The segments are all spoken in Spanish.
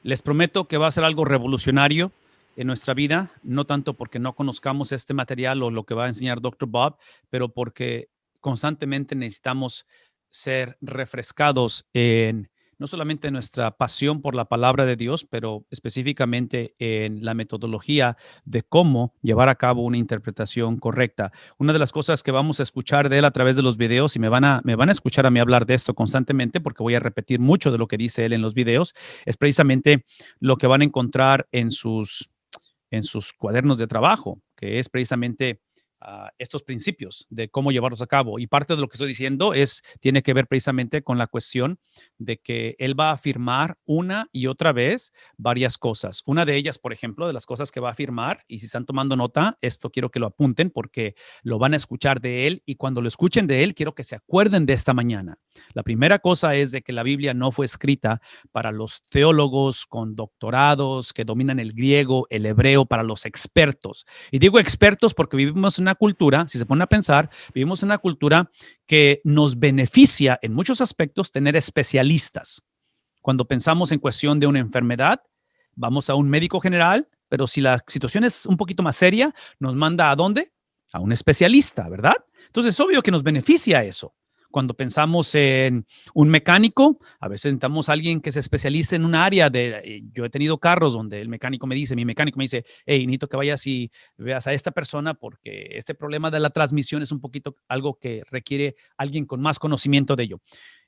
Les prometo que va a ser algo revolucionario en nuestra vida, no tanto porque no conozcamos este material o lo que va a enseñar Dr. Bob, pero porque constantemente necesitamos ser refrescados en no solamente nuestra pasión por la palabra de Dios, pero específicamente en la metodología de cómo llevar a cabo una interpretación correcta. Una de las cosas que vamos a escuchar de él a través de los videos, y me van a escuchar a mí hablar de esto constantemente porque voy a repetir mucho de lo que dice él en los videos, es precisamente lo que van a encontrar en sus cuadernos de trabajo, que es precisamente estos principios de cómo llevarlos a cabo. Y parte de lo que estoy diciendo tiene que ver precisamente con la cuestión de que él va a afirmar una y otra vez varias cosas. Una de ellas, por ejemplo, de las cosas que va a afirmar, y si están tomando nota, esto quiero que lo apunten porque lo van a escuchar de él, y cuando lo escuchen de él, quiero que se acuerden de esta mañana. La primera cosa es de que la Biblia no fue escrita para los teólogos con doctorados que dominan el griego, el hebreo, para los expertos. Y digo expertos porque vivimos en una cultura, si se ponen a pensar, vivimos en una cultura que nos beneficia en muchos aspectos tener especialistas. Cuando pensamos en cuestión de una enfermedad, vamos a un médico general, pero si la situación es un poquito más seria, nos manda ¿a dónde? A un especialista, ¿verdad? Entonces es obvio que nos beneficia eso. Cuando pensamos en un mecánico, a veces necesitamos a alguien que se especialice en un área yo he tenido carros donde mi mecánico me dice, hey, necesito que vayas y veas a esta persona porque este problema de la transmisión es un poquito algo que requiere alguien con más conocimiento de ello.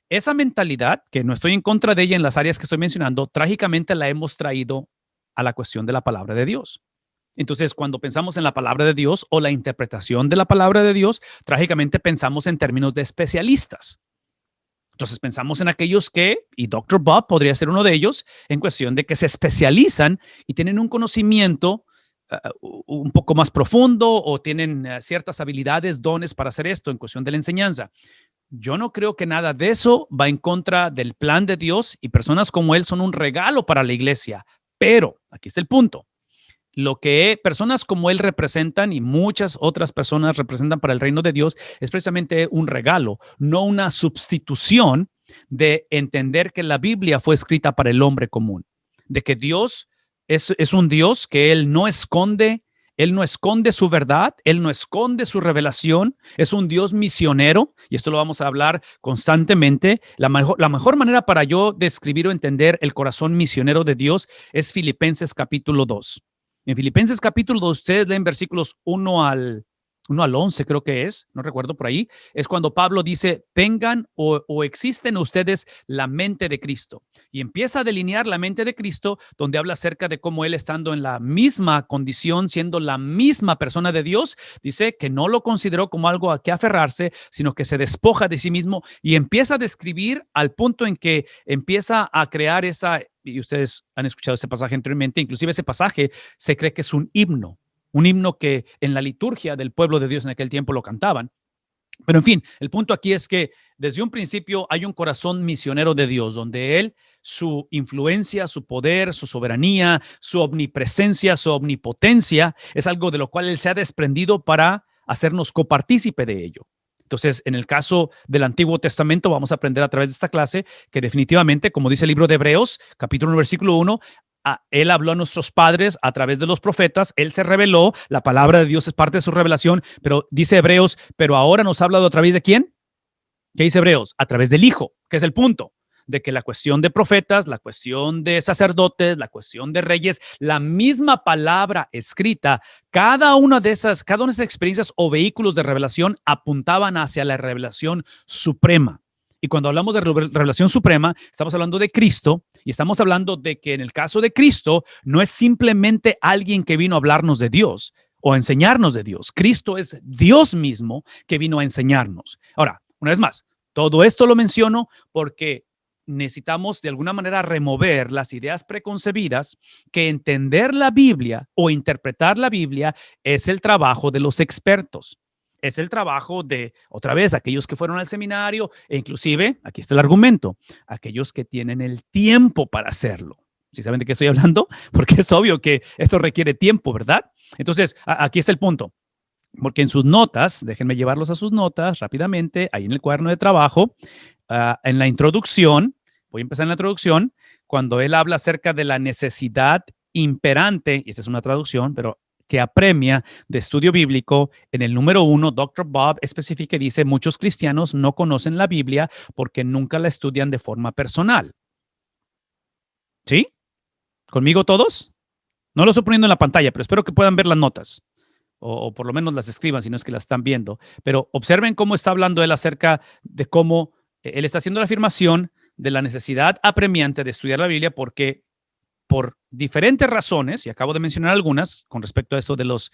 Esa mentalidad, que no estoy en contra de ella en las áreas que estoy mencionando, trágicamente la hemos traído a la cuestión de la palabra de Dios. Entonces, cuando pensamos en la palabra de Dios o la interpretación de la palabra de Dios, trágicamente pensamos en términos de especialistas. Entonces, pensamos en aquellos y Dr. Bob podría ser uno de ellos, en cuestión de que se especializan y tienen un conocimiento un poco más profundo o tienen ciertas habilidades, dones para hacer esto en cuestión de la enseñanza. Yo no creo que nada de eso va en contra del plan de Dios, y personas como él son un regalo para la iglesia. Pero, aquí está el punto. Lo que personas como él representan y muchas otras personas representan para el reino de Dios es precisamente un regalo, no una sustitución de entender que la Biblia fue escrita para el hombre común, de que Dios es un Dios que él no esconde su verdad, él no esconde su revelación, es un Dios misionero, y esto lo vamos a hablar constantemente. La mejor manera para yo describir o entender el corazón misionero de Dios es Filipenses capítulo 2. En Filipenses capítulo 2, ustedes leen versículos 1 al 11, creo que no recuerdo por ahí, es cuando Pablo dice, tengan o existen ustedes la mente de Cristo. Y empieza a delinear la mente de Cristo, donde habla acerca de cómo él, estando en la misma condición, siendo la misma persona de Dios, dice que no lo consideró como algo a que aferrarse, sino que se despoja de sí mismo y empieza a describir al punto en que empieza a crear y ustedes han escuchado este pasaje anteriormente, inclusive ese pasaje se cree que es un himno que en la liturgia del pueblo de Dios en aquel tiempo lo cantaban. Pero en fin, el punto aquí es que desde un principio hay un corazón misionero de Dios, donde él, su influencia, su poder, su soberanía, su omnipresencia, su omnipotencia, es algo de lo cual él se ha desprendido para hacernos copartícipe de ello. Entonces, en el caso del Antiguo Testamento, vamos a aprender a través de esta clase que definitivamente, como dice el libro de Hebreos, capítulo 1, versículo 1, él habló a nuestros padres a través de los profetas, él se reveló, la palabra de Dios es parte de su revelación, pero dice Hebreos, pero ahora nos ha hablado a través de ¿quién? ¿Qué dice Hebreos? A través del Hijo, que es el punto, de que la cuestión de profetas, la cuestión de sacerdotes, la cuestión de reyes, la misma palabra escrita, cada una de esas experiencias o vehículos de revelación apuntaban hacia la revelación suprema. Y cuando hablamos de revelación suprema, estamos hablando de Cristo, y estamos hablando de que en el caso de Cristo no es simplemente alguien que vino a hablarnos de Dios o a enseñarnos de Dios. Cristo es Dios mismo que vino a enseñarnos. Ahora, una vez más, todo esto lo menciono porque necesitamos de alguna manera remover las ideas preconcebidas que entender la Biblia o interpretar la Biblia es el trabajo de los expertos. Es el trabajo de, otra vez, aquellos que fueron al seminario e inclusive, aquí está el argumento, aquellos que tienen el tiempo para hacerlo. ¿Sí saben de qué estoy hablando? Porque es obvio que esto requiere tiempo, ¿verdad? Entonces, aquí está el punto. Porque en sus notas, déjenme llevarlos a sus notas rápidamente, ahí en el cuaderno de trabajo, en la introducción, voy a empezar en la introducción, cuando él habla acerca de la necesidad imperante, y esta es una traducción, pero que apremia de estudio bíblico, en el número 1, Dr. Bob especifica y dice, muchos cristianos no conocen la Biblia porque nunca la estudian de forma personal. ¿Sí? ¿Conmigo todos? No lo estoy poniendo en la pantalla, pero espero que puedan ver las notas. O por lo menos las escriban si no es que las están viendo. Pero observen cómo está hablando él acerca de cómo él está haciendo la afirmación de la necesidad apremiante de estudiar la Biblia porque por diferentes razones, y acabo de mencionar algunas con respecto a eso de los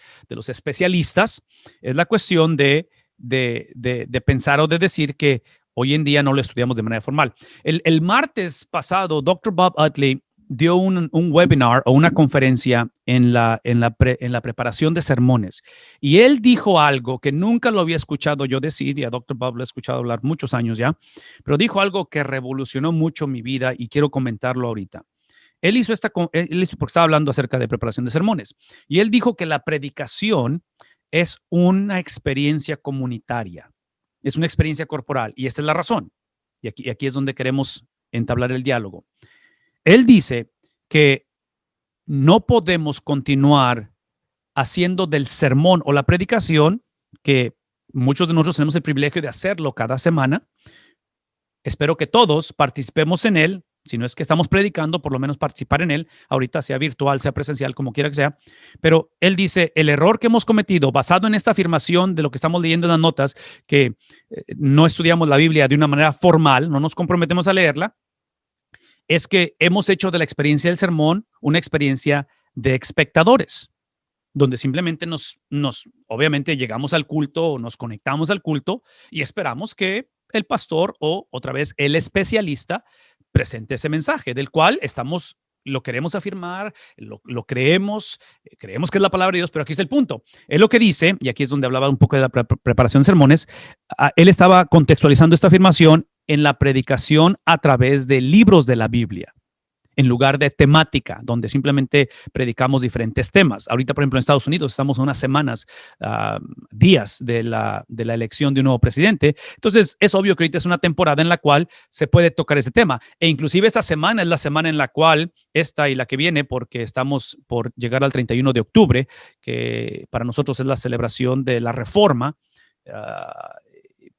especialistas, es la cuestión de pensar o de decir que hoy en día no lo estudiamos de manera formal. El martes pasado, Dr. Bob Utley dio un webinar o una conferencia en la preparación de sermones. Y él dijo algo que nunca lo había escuchado yo decir, y a Dr. Bob lo he escuchado hablar muchos años ya, pero dijo algo que revolucionó mucho mi vida y quiero comentarlo ahorita. Él hizo porque estaba hablando acerca de preparación de sermones. Y él dijo que la predicación es una experiencia comunitaria, es una experiencia corporal. Y esta es la razón. Y aquí es donde queremos entablar el diálogo. Él dice que no podemos continuar haciendo del sermón o la predicación, que muchos de nosotros tenemos el privilegio de hacerlo cada semana. Espero que todos participemos en él. Si no es que estamos predicando, por lo menos participar en él, ahorita sea virtual, sea presencial, como quiera que sea. Pero él dice, el error que hemos cometido, basado en esta afirmación de lo que estamos leyendo en las notas, que no estudiamos la Biblia de una manera formal, no nos comprometemos a leerla, es que hemos hecho de la experiencia del sermón una experiencia de espectadores, donde simplemente obviamente llegamos al culto o nos conectamos al culto y esperamos que el pastor o otra vez el especialista presente ese mensaje del cual lo queremos afirmar, lo creemos que es la palabra de Dios, pero aquí está el punto. Es lo que dice, y aquí es donde hablaba un poco de la preparación de sermones, él estaba contextualizando esta afirmación en la predicación a través de libros de la Biblia, en lugar de temática, donde simplemente predicamos diferentes temas. Ahorita, por ejemplo, en Estados Unidos estamos en unas semanas, días de la elección de un nuevo presidente. Entonces, es obvio que ahorita es una temporada en la cual se puede tocar ese tema. E inclusive esta semana es la semana en la cual, esta y la que viene, porque estamos por llegar al 31 de octubre, que para nosotros es la celebración de la Reforma,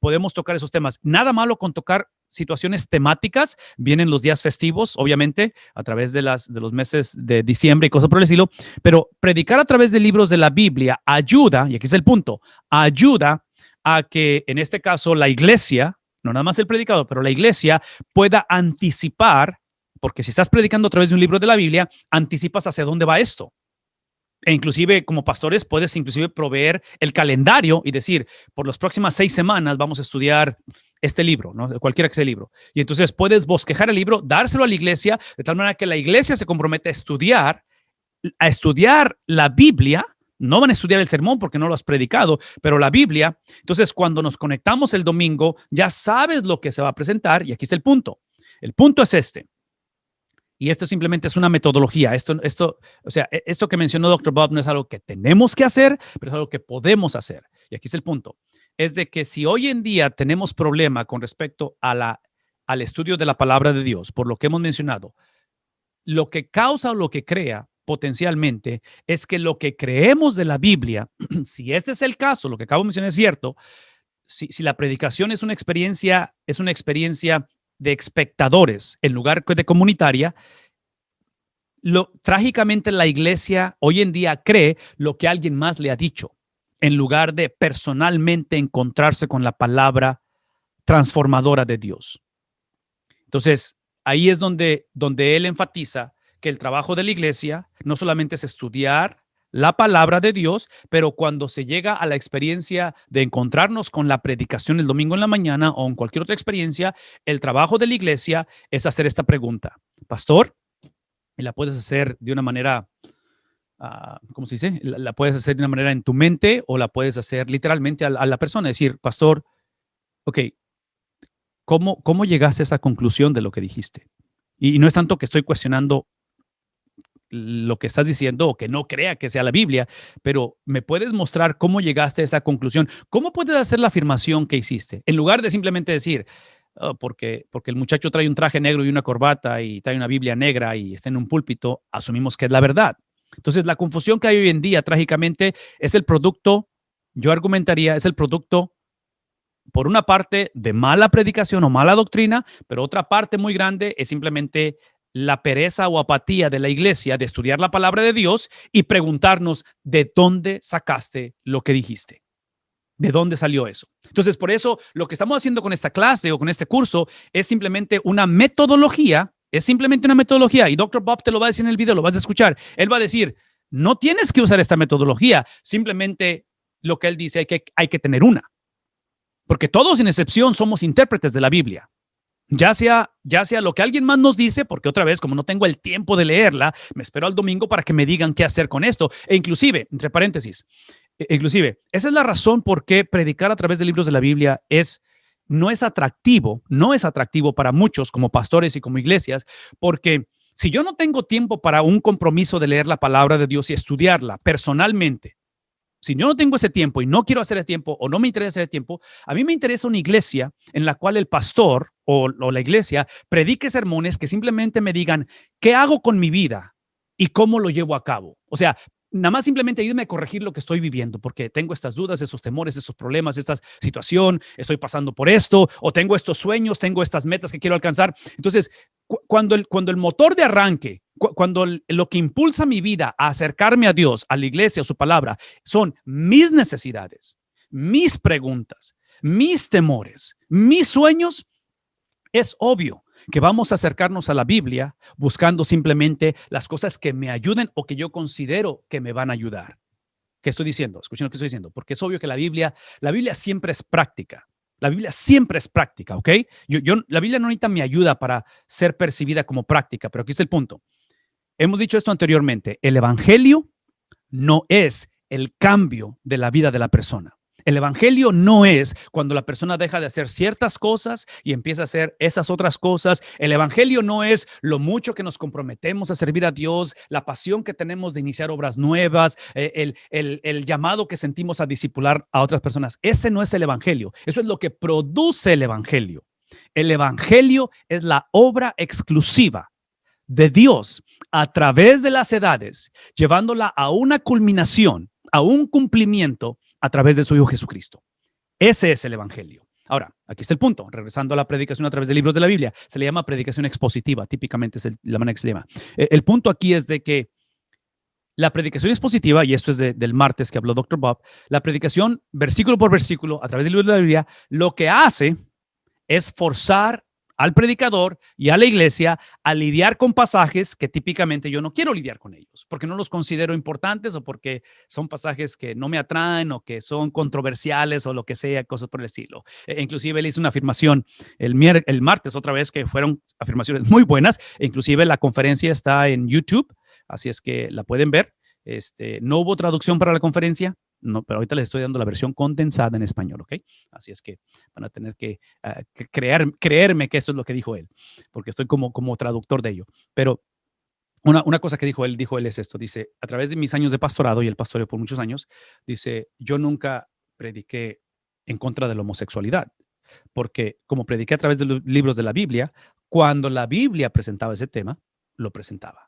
podemos tocar esos temas. Nada malo con tocar situaciones temáticas. Vienen los días festivos, obviamente, a través de los meses de diciembre y cosas por el estilo, pero predicar a través de libros de la Biblia ayuda, y aquí es el punto, ayuda a que en este caso la iglesia, no nada más el predicador, pero la iglesia pueda anticipar, porque si estás predicando a través de un libro de la Biblia, anticipas hacia dónde va esto. E inclusive como pastores puedes inclusive proveer el calendario y decir, por las próximas 6 semanas vamos a estudiar este libro, ¿no? Cualquiera que sea el libro. Y entonces puedes bosquejar el libro, dárselo a la iglesia, de tal manera que la iglesia se compromete a estudiar la Biblia. No van a estudiar el sermón porque no lo has predicado, pero la Biblia. Entonces, cuando nos conectamos el domingo, ya sabes lo que se va a presentar y aquí está el punto. El punto es este. Y esto simplemente es una metodología. Esto que mencionó Dr. Bob no es algo que tenemos que hacer, pero es algo que podemos hacer. Y aquí está el punto. Es de que si hoy en día tenemos problema con respecto al estudio de la palabra de Dios, por lo que hemos mencionado, lo que causa o lo que crea potencialmente es que lo que creemos de la Biblia, si este es el caso, lo que acabo de mencionar es cierto, si la predicación es una experiencia de espectadores en lugar de comunitaria, trágicamente la iglesia hoy en día cree lo que alguien más le ha dicho, en lugar de personalmente encontrarse con la palabra transformadora de Dios. Entonces, ahí es donde él enfatiza que el trabajo de la iglesia no solamente es estudiar la palabra de Dios, pero cuando se llega a la experiencia de encontrarnos con la predicación el domingo en la mañana o en cualquier otra experiencia, el trabajo de la iglesia es hacer esta pregunta. Pastor, y la puedes hacer de una manera, ¿cómo se dice? La puedes hacer de una manera en tu mente o la puedes hacer literalmente a la persona. Decir, pastor, ok, ¿cómo llegaste a esa conclusión de lo que dijiste? Y no es tanto que estoy cuestionando lo que estás diciendo o que no crea que sea la Biblia, pero me puedes mostrar cómo llegaste a esa conclusión. ¿Cómo puedes hacer la afirmación que hiciste? En lugar de simplemente decir, porque el muchacho trae un traje negro y una corbata y trae una Biblia negra y está en un púlpito, asumimos que es la verdad. Entonces, la confusión que hay hoy en día, trágicamente, es el producto, yo argumentaría, es el producto, por una parte, de mala predicación o mala doctrina, pero otra parte muy grande es simplemente la pereza o apatía de la iglesia de estudiar la palabra de Dios y preguntarnos de dónde sacaste lo que dijiste. ¿De dónde salió eso? Entonces, por eso lo que estamos haciendo con esta clase o con este curso es simplemente una metodología, y Dr. Bob te lo va a decir en el video, lo vas a escuchar. Él va a decir, no tienes que usar esta metodología, simplemente lo que él dice, hay que tener una. Porque todos, sin excepción, somos intérpretes de la Biblia. Ya sea lo que alguien más nos dice, porque otra vez, como no tengo el tiempo de leerla, me espero al domingo para que me digan qué hacer con esto. E inclusive, entre paréntesis, esa es la razón por qué predicar a través de libros de la Biblia no es atractivo para muchos como pastores y como iglesias, porque si yo no tengo tiempo para un compromiso de leer la palabra de Dios y estudiarla personalmente, si yo no tengo ese tiempo y no quiero hacer el tiempo o no me interesa hacer el tiempo, a mí me interesa una iglesia en la cual el pastor o la iglesia predique sermones que simplemente me digan qué hago con mi vida y cómo lo llevo a cabo. O sea, nada más simplemente ayúdame a corregir lo que estoy viviendo, porque tengo estas dudas, esos temores, esos problemas, esta situación, estoy pasando por esto, o tengo estos sueños, tengo estas metas que quiero alcanzar. Entonces, cuando el motor de arranque, cuando lo que impulsa mi vida a acercarme a Dios, a la iglesia, a su palabra, son mis necesidades, mis preguntas, mis temores, mis sueños, es obvio que vamos a acercarnos a la Biblia buscando simplemente las cosas que me ayuden o que yo considero que me van a ayudar. ¿Qué estoy diciendo? Escuchen lo que estoy diciendo, porque es obvio que la Biblia siempre es práctica. La Biblia siempre es práctica, ¿ok? La Biblia no necesita mi ayuda para ser percibida como práctica, pero aquí está el punto. Hemos dicho esto anteriormente, el evangelio no es el cambio de la vida de la persona. El evangelio no es cuando la persona deja de hacer ciertas cosas y empieza a hacer esas otras cosas. El evangelio no es lo mucho que nos comprometemos a servir a Dios, la pasión que tenemos de iniciar obras nuevas, el llamado que sentimos a discipular a otras personas. Ese no es el evangelio. Eso es lo que produce el evangelio. El evangelio es la obra exclusiva de Dios a través de las edades, llevándola a una culminación, a un cumplimiento a través de su Hijo Jesucristo. Ese es el evangelio. Ahora, aquí está el punto. Regresando a la predicación a través de libros de la Biblia, se le llama predicación expositiva. Típicamente es la manera que se le llama. El punto aquí es de que la predicación expositiva, y esto es del martes que habló Dr. Bob, la predicación versículo por versículo a través del libro de la Biblia, lo que hace es forzar al predicador y a la iglesia a lidiar con pasajes que típicamente yo no quiero lidiar con ellos, porque no los considero importantes o porque son pasajes que no me atraen o que son controversiales o lo que sea, cosas por el estilo. Inclusive él hizo una afirmación el martes otra vez que fueron afirmaciones muy buenas. Inclusive la conferencia está en YouTube, así es que la pueden ver. No hubo traducción para la conferencia, no, pero ahorita les estoy dando la versión condensada en español, ¿ok? Así es que van a tener que creerme que eso es lo que dijo él, porque estoy como traductor de ello. Pero una cosa que dijo él es esto, dice, a través de mis años de pastorado, y el pastoreo por muchos años, dice, yo nunca prediqué en contra de la homosexualidad, porque como prediqué a través de los libros de la Biblia, cuando la Biblia presentaba ese tema, lo presentaba.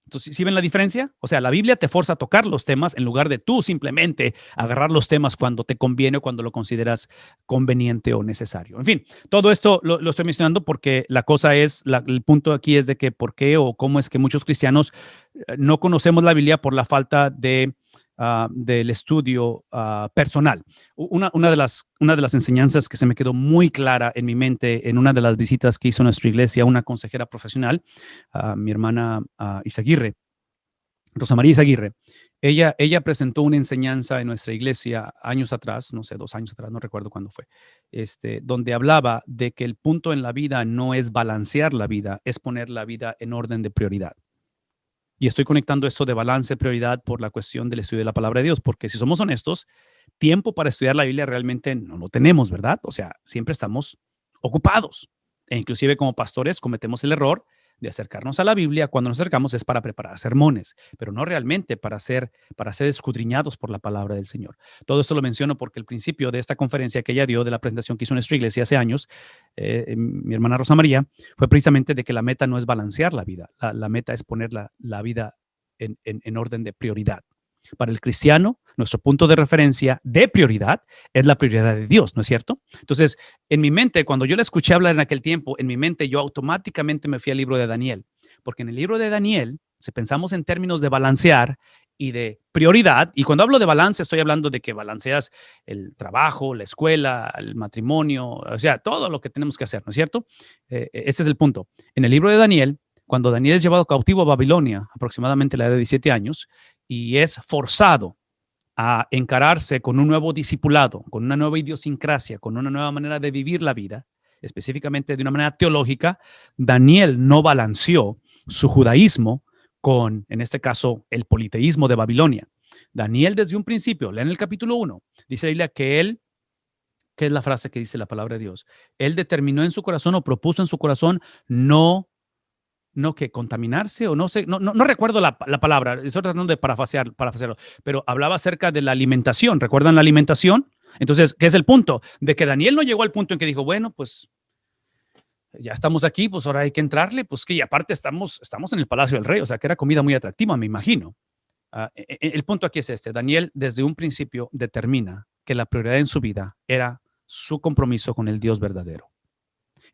Entonces, ¿sí ven la diferencia? O sea, la Biblia te forza a tocar los temas en lugar de tú simplemente agarrar los temas cuando te conviene o cuando lo consideras conveniente o necesario. En fin, todo esto lo estoy mencionando porque la cosa es, el punto aquí es de que por qué o cómo es que muchos cristianos no conocemos la Biblia por la falta del estudio personal. Una de las enseñanzas que se me quedó muy clara en mi mente en una de las visitas que hizo nuestra iglesia, una consejera profesional, mi hermana Izaguirre, Rosa María Izaguirre, ella presentó una enseñanza en nuestra iglesia años atrás, no sé, 2 años atrás, no recuerdo cuándo fue, donde hablaba de que el punto en la vida no es balancear la vida, es poner la vida en orden de prioridad. Y estoy conectando esto de balance, prioridad por la cuestión del estudio de la palabra de Dios, porque si somos honestos, tiempo para estudiar la Biblia realmente no lo tenemos, ¿verdad? O sea, siempre estamos ocupados. E inclusive como pastores cometemos el error de acercarnos a la Biblia cuando nos acercamos es para preparar sermones, pero no realmente para ser escudriñados por la palabra del Señor. Todo esto lo menciono porque el principio de esta conferencia que ella dio, de la presentación que hizo en nuestra iglesia hace años, mi hermana Rosa María, fue precisamente de que la meta no es balancear la vida, la meta es poner la vida en orden de prioridad. Para el cristiano, nuestro punto de referencia de prioridad es la prioridad de Dios, ¿no es cierto? Entonces, en mi mente, cuando yo la escuché hablar en aquel tiempo, en mi mente yo automáticamente me fui al libro de Daniel, porque en el libro de Daniel, si pensamos en términos de balancear y de prioridad, y cuando hablo de balance estoy hablando de que balanceas el trabajo, la escuela, el matrimonio, o sea, todo lo que tenemos que hacer, ¿no es cierto? Ese es el punto. En el libro de Daniel, cuando Daniel es llevado cautivo a Babilonia, aproximadamente a la edad de 17 años, y es forzado a encararse con un nuevo discipulado, con una nueva idiosincrasia, con una nueva manera de vivir la vida, específicamente de una manera teológica, Daniel no balanceó su judaísmo con, en este caso, el politeísmo de Babilonia. Daniel desde un principio, leen el capítulo 1, dice la Biblia que él, ¿qué es la frase que dice la palabra de Dios? Él determinó en su corazón o propuso en su corazón no que contaminarse o no sé, no recuerdo la palabra, estoy tratando de parafasearlo, pero hablaba acerca de la alimentación. ¿Recuerdan la alimentación? Entonces, ¿qué es el punto? De que Daniel no llegó al punto en que dijo, bueno, pues ya estamos aquí, pues ahora hay que entrarle, pues que y aparte estamos en el Palacio del Rey, o sea, que era comida muy atractiva, me imagino. El punto aquí es este, Daniel desde un principio determina que la prioridad en su vida era su compromiso con el Dios verdadero.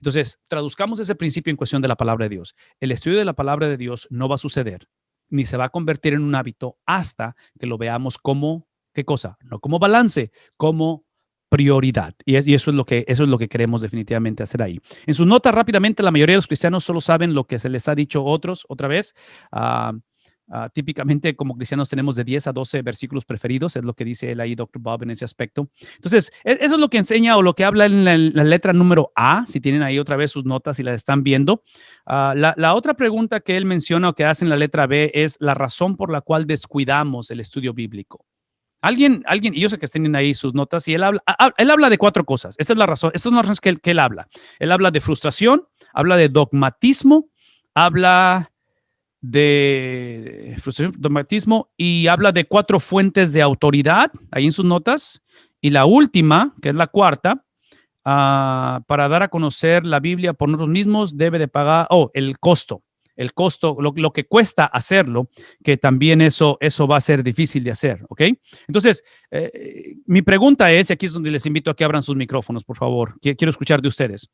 Entonces, traduzcamos ese principio en cuestión de la palabra de Dios. El estudio de la palabra de Dios no va a suceder, ni se va a convertir en un hábito hasta que lo veamos como, ¿qué cosa? No como balance, como prioridad. Y eso es lo que queremos definitivamente hacer ahí. En sus notas, rápidamente, la mayoría de los cristianos solo saben lo que se les ha dicho otros, otra vez. Típicamente como cristianos tenemos de 10 a 12 versículos preferidos, es lo que dice él ahí, Dr. Bob, en ese aspecto. Entonces, eso es lo que enseña o lo que habla en la letra número A, si tienen ahí otra vez sus notas y las están viendo. La otra pregunta que él menciona o que hace en la letra B es la razón por la cual descuidamos el estudio bíblico. Alguien, y yo sé que tienen ahí sus notas, y él habla de 4 cosas. Esta es la razón, estas son las razones que él habla. Él habla de frustración, habla de dogmatismo, habla de frustración, dogmatismo, y habla de 4 fuentes de autoridad ahí en sus notas. Y la última, que es la cuarta, para dar a conocer la Biblia por nosotros mismos, debe de pagar, el costo, lo que cuesta hacerlo, que también eso va a ser difícil de hacer, ¿ok? Entonces, mi pregunta es, y aquí es donde les invito a que abran sus micrófonos, por favor, quiero escuchar de ustedes.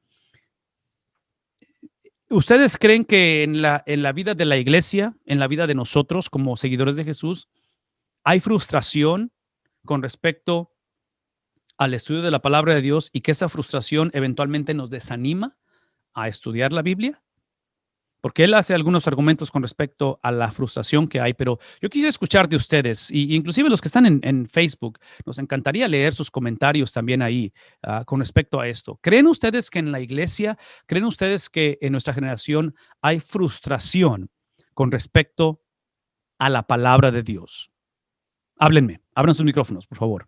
¿Ustedes creen que en la vida de la iglesia, en la vida de nosotros como seguidores de Jesús, hay frustración con respecto al estudio de la palabra de Dios y que esa frustración eventualmente nos desanima a estudiar la Biblia? Porque él hace algunos argumentos con respecto a la frustración que hay, pero yo quisiera escuchar de ustedes, y inclusive los que están en Facebook, nos encantaría leer sus comentarios también ahí con respecto a esto. ¿Creen ustedes que en la iglesia, creen ustedes que en nuestra generación hay frustración con respecto a la palabra de Dios? Háblenme, abran sus micrófonos, por favor.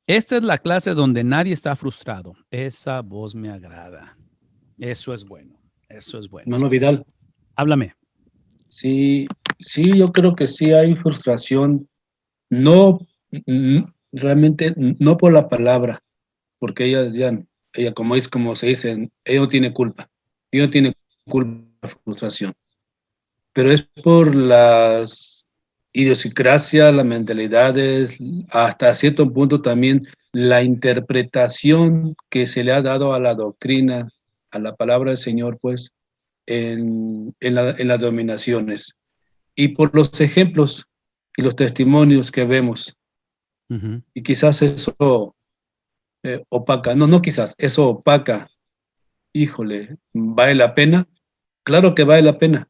Esta es la clase donde nadie está frustrado. Esa voz me agrada. Eso es bueno. Eso es bueno. Hermano Vidal, Háblame. sí, sí, yo creo que sí hay frustración, no, realmente no por la palabra, porque ella como se dice, ella no tiene culpa, ella no tiene culpa de la frustración, pero es por las idiosincrasias, las mentalidades, hasta cierto punto también la interpretación que se le ha dado a la doctrina, a la palabra del Señor, pues, en las dominaciones. Y por los ejemplos y los testimonios que vemos. Y quizás eso opaca, no quizás, eso opaca, híjole, ¿vale la pena? Claro que vale la pena.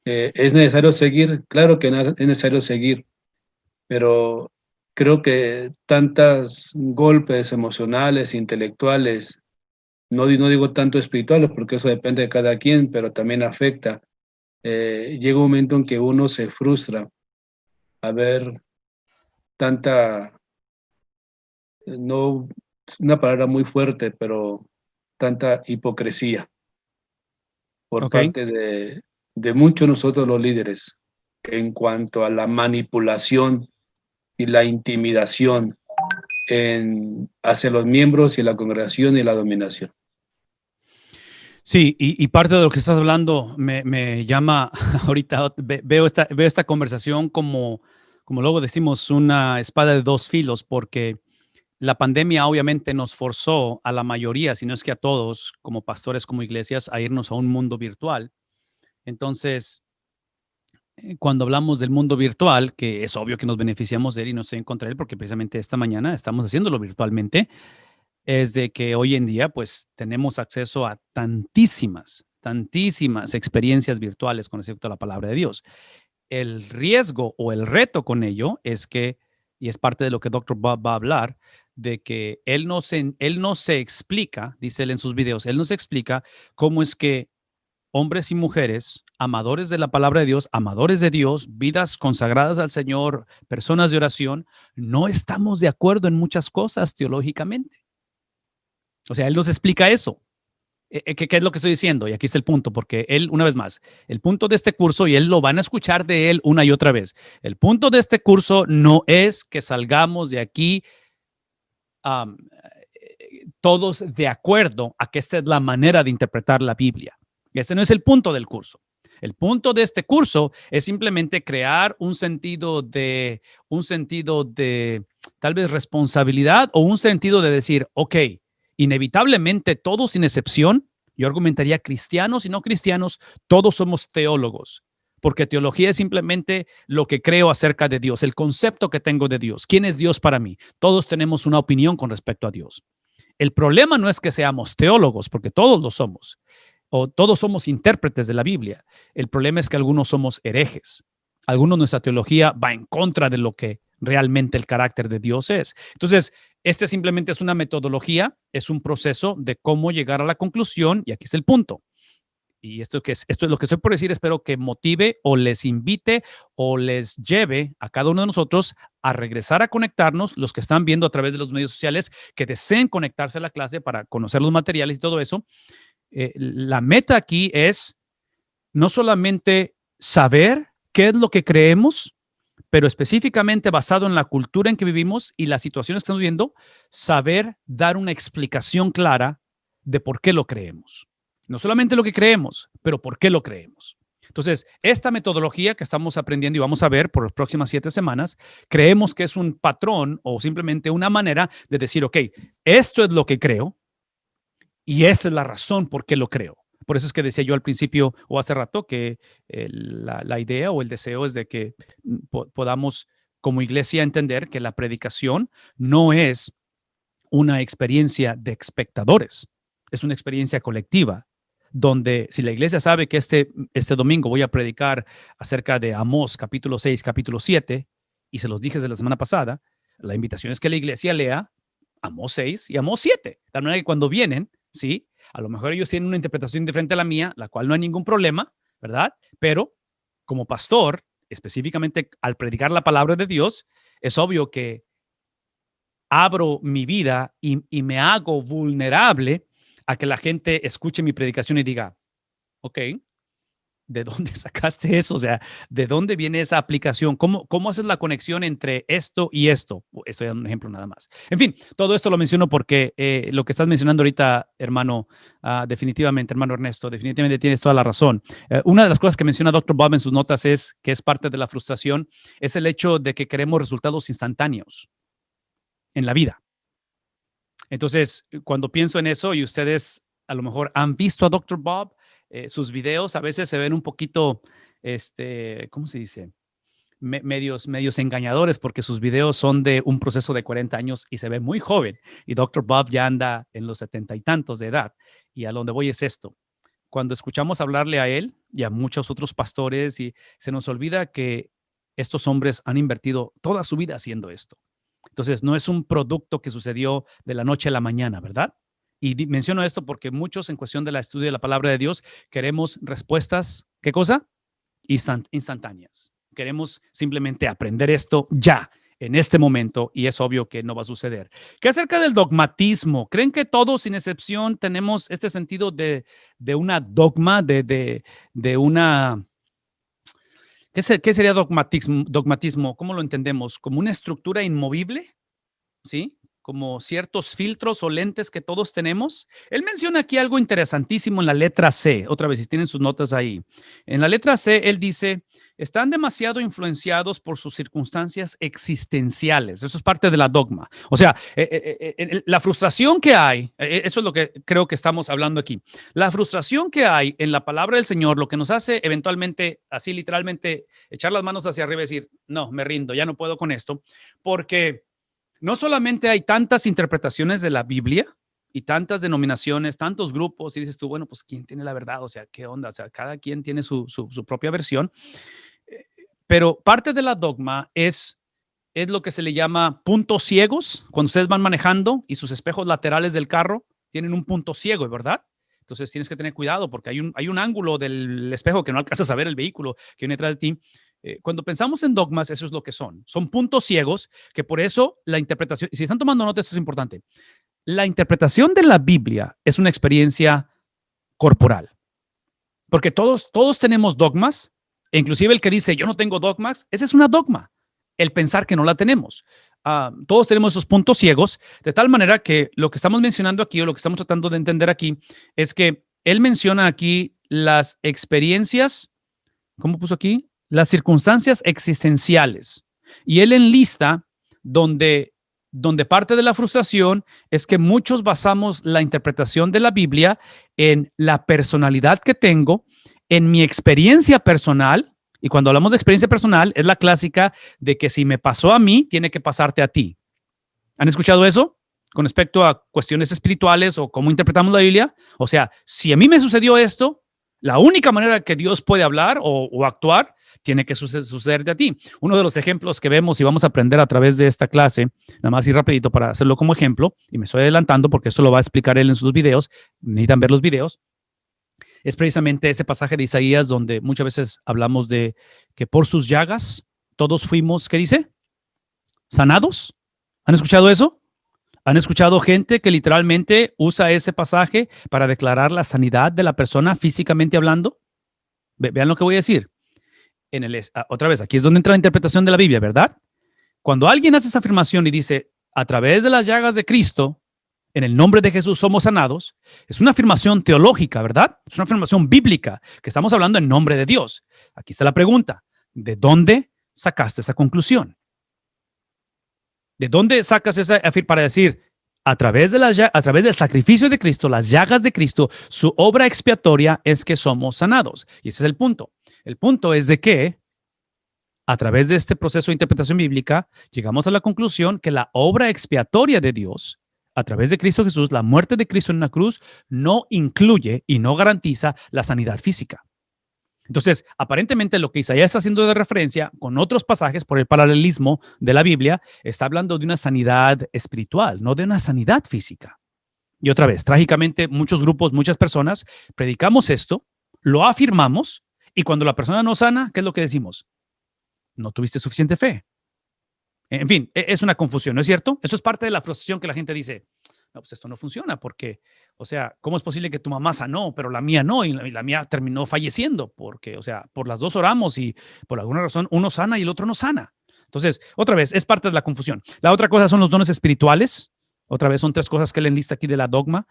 ¿Es necesario seguir? Claro que es necesario seguir, pero creo que tantos golpes emocionales, intelectuales, no digo tanto espirituales, porque eso depende de cada quien, pero también afecta. Llega un momento en que uno se frustra a ver tanta no, es una palabra muy fuerte, pero tanta hipocresía por Ok. parte de muchos de nosotros los líderes en cuanto a la manipulación y la intimidación hacia los miembros y la congregación y la dominación. Sí, y parte de lo que estás hablando me llama ahorita, veo esta conversación como luego decimos, una espada de dos filos, porque la pandemia obviamente nos forzó a la mayoría, si no es que a todos, como pastores, como iglesias, a irnos a un mundo virtual. Entonces, cuando hablamos del mundo virtual, que es obvio que nos beneficiamos de él y no estoy en contra de él, porque precisamente esta mañana estamos haciéndolo virtualmente, es de que hoy en día pues tenemos acceso a tantísimas experiencias virtuales con respecto a la palabra de Dios. El riesgo o el reto con ello es que, y es parte de lo que Dr. Bob va a hablar, de que él no se explica, dice él en sus videos, él no se explica cómo es que hombres y mujeres, amadores de la palabra de Dios, amadores de Dios, vidas consagradas al Señor, personas de oración, no estamos de acuerdo en muchas cosas teológicamente. O sea, él nos explica eso. ¿Qué es lo que estoy diciendo? Y aquí está el punto, porque él, una vez más, el punto de este curso, y él lo van a escuchar de él una y otra vez, el punto de este curso no es que salgamos de aquí um, todos de acuerdo a que esta es la manera de interpretar la Biblia. Este no es el punto del curso. El punto de este curso es simplemente crear un sentido de tal vez responsabilidad o un sentido de decir, ok, inevitablemente todos sin excepción, yo argumentaría cristianos y no cristianos, todos somos teólogos, porque teología es simplemente lo que creo acerca de Dios, el concepto que tengo de Dios, quién es Dios para mí. Todos tenemos una opinión con respecto a Dios. El problema no es que seamos teólogos, porque todos lo somos, o todos somos intérpretes de la Biblia. El problema es que algunos somos herejes. Algunos nuestra teología va en contra de lo que realmente el carácter de Dios es. Entonces, este simplemente es una metodología, es un proceso de cómo llegar a la conclusión, y aquí está el punto. Y esto es lo que estoy por decir, espero que motive o les invite o les lleve a cada uno de nosotros a regresar a conectarnos, los que están viendo a través de los medios sociales, que deseen conectarse a la clase para conocer los materiales y todo eso. La meta aquí es no solamente saber qué es lo que creemos, pero específicamente basado en la cultura en que vivimos y las situaciones que estamos viviendo, saber dar una explicación clara de por qué lo creemos. No solamente lo que creemos, pero por qué lo creemos. Entonces, esta metodología que estamos aprendiendo y vamos a ver por las próximas 7 semanas, creemos que es un patrón o simplemente una manera de decir, ok, esto es lo que creo y esta es la razón por qué lo creo. Por eso es que decía yo al principio o hace rato que la idea o el deseo es de que podamos como iglesia entender que la predicación no es una experiencia de espectadores, es una experiencia colectiva, donde si la iglesia sabe que este domingo voy a predicar acerca de Amós capítulo 6, capítulo 7, y se los dije desde la semana pasada, la invitación es que la iglesia lea Amós 6 y Amós 7, de tal manera que cuando vienen, ¿sí? A lo mejor ellos tienen una interpretación diferente a la mía, la cual no hay ningún problema, ¿verdad? Pero como pastor, específicamente al predicar la palabra de Dios, es obvio que abro mi vida y me hago vulnerable a que la gente escuche mi predicación y diga, ok, ¿de dónde sacaste eso? O sea, ¿de dónde viene esa aplicación? ¿Cómo haces la conexión entre esto y esto? Estoy dando un ejemplo nada más. En fin, todo esto lo menciono porque lo que estás mencionando ahorita, hermano, definitivamente, hermano Ernesto, definitivamente tienes toda la razón. Una de las cosas que menciona Dr. Bob en sus notas es que es parte de la frustración, es el hecho de que queremos resultados instantáneos en la vida. Entonces, cuando pienso en eso y ustedes a lo mejor han visto a Dr. Bob, sus videos a veces se ven un poquito, ¿cómo se dice? Medios engañadores porque sus videos son de un proceso de 40 años y se ve muy joven. Y Dr. Bob ya anda en los 70 y tantos de edad. Y a donde voy es esto. Cuando escuchamos hablarle a él y a muchos otros pastores y se nos olvida que estos hombres han invertido toda su vida haciendo esto. Entonces, no es un producto que sucedió de la noche a la mañana, ¿verdad? Y menciono esto porque muchos en cuestión del estudio de la palabra de Dios queremos respuestas, ¿qué cosa? Instantáneas. Queremos simplemente aprender esto ya. en este momento y es obvio que no va a suceder. ¿Qué acerca del dogmatismo? ¿Creen que todos, sin excepción, tenemos este sentido de una dogma, de una... ¿Qué sería dogmatismo, dogmatismo? ¿Cómo lo entendemos? ¿Como una estructura inmovible? ¿Sí? Como ciertos filtros o lentes que todos tenemos. Él menciona aquí algo interesantísimo en la letra C. Otra vez, si tienen sus notas ahí. En la letra C, él dice, están demasiado influenciados por sus circunstancias existenciales. Eso es parte de la dogma. O sea, la frustración que hay, eso es lo que creo que estamos hablando aquí. La frustración que hay en la palabra del Señor, lo que nos hace eventualmente, así literalmente, echar las manos hacia arriba y decir, no, me rindo, ya no puedo con esto, porque no solamente hay tantas interpretaciones de la Biblia y tantas denominaciones, tantos grupos, y dices tú, bueno, pues ¿quién tiene la verdad? O sea, ¿qué onda? O sea, cada quien tiene su propia versión, pero parte de la dogma es lo que se le llama puntos ciegos, cuando ustedes van manejando y sus espejos laterales del carro tienen un punto ciego, ¿verdad? Entonces tienes que tener cuidado porque hay un ángulo del espejo que no alcanzas a ver el vehículo que viene detrás de ti. Cuando pensamos en dogmas, eso es lo que son. Son puntos ciegos que por eso la interpretación, si están tomando notas, esto es importante. La interpretación de la Biblia es una experiencia corporal, porque todos tenemos dogmas, e inclusive el que dice yo no tengo dogmas, ese es una dogma, el pensar que no la tenemos. Todos tenemos esos puntos ciegos, de tal manera que lo que estamos mencionando aquí o lo que estamos tratando de entender aquí es que él menciona aquí las experiencias, ¿cómo puso aquí? Las circunstancias existenciales. Y él enlista donde parte de la frustración es que muchos basamos la interpretación de la Biblia en la personalidad que tengo, en mi experiencia personal. Y cuando hablamos de experiencia personal, es la clásica de que si me pasó a mí, tiene que pasarte a ti. ¿Han escuchado eso? Con respecto a cuestiones espirituales o cómo interpretamos la Biblia. O sea, si a mí me sucedió esto, la única manera que Dios puede hablar o actuar tiene que sucederte a ti. Uno de los ejemplos que vemos y vamos a aprender a través de esta clase, nada más y rapidito para hacerlo como ejemplo, y me estoy adelantando porque esto lo va a explicar él en sus videos, necesitan ver los videos, es precisamente ese pasaje de Isaías donde muchas veces hablamos de que por sus llagas todos fuimos, ¿qué dice? ¿Sanados? ¿Han escuchado eso? ¿Han escuchado gente que literalmente usa ese pasaje para declarar la sanidad de la persona físicamente hablando? Vean lo que voy a decir. Otra vez, aquí es donde entra la interpretación de la Biblia, ¿verdad? Cuando alguien hace esa afirmación y dice, a través de las llagas de Cristo, en el nombre de Jesús somos sanados, es una afirmación teológica, ¿verdad? Es una afirmación bíblica, que estamos hablando en nombre de Dios. Aquí está la pregunta, ¿de dónde sacaste esa conclusión? ¿De dónde sacas esa para decir, a través del sacrificio de Cristo, las llagas de Cristo, su obra expiatoria es que somos sanados? Y ese es el punto. El punto es de que a través de este proceso de interpretación bíblica, llegamos a la conclusión que la obra expiatoria de Dios, a través de Cristo Jesús, la muerte de Cristo en una cruz, no incluye y no garantiza la sanidad física. Entonces, aparentemente lo que Isaías está haciendo de referencia con otros pasajes por el paralelismo de la Biblia, está hablando de una sanidad espiritual, no de una sanidad física. Y otra vez, trágicamente, muchos grupos, muchas personas, predicamos esto, lo afirmamos, y cuando la persona no sana, ¿qué es lo que decimos? No tuviste suficiente fe. En fin, es una confusión, ¿no es cierto? Eso es parte de la frustración que la gente dice, no, pues esto no funciona porque, o sea, ¿cómo es posible que tu mamá sanó, pero la mía no? Y la mía terminó falleciendo porque, o sea, por las dos oramos y por alguna razón uno sana y el otro no sana. Entonces, otra vez, es parte de la confusión. La otra cosa son los dones espirituales. Otra vez son tres cosas que él enlista aquí de la dogma,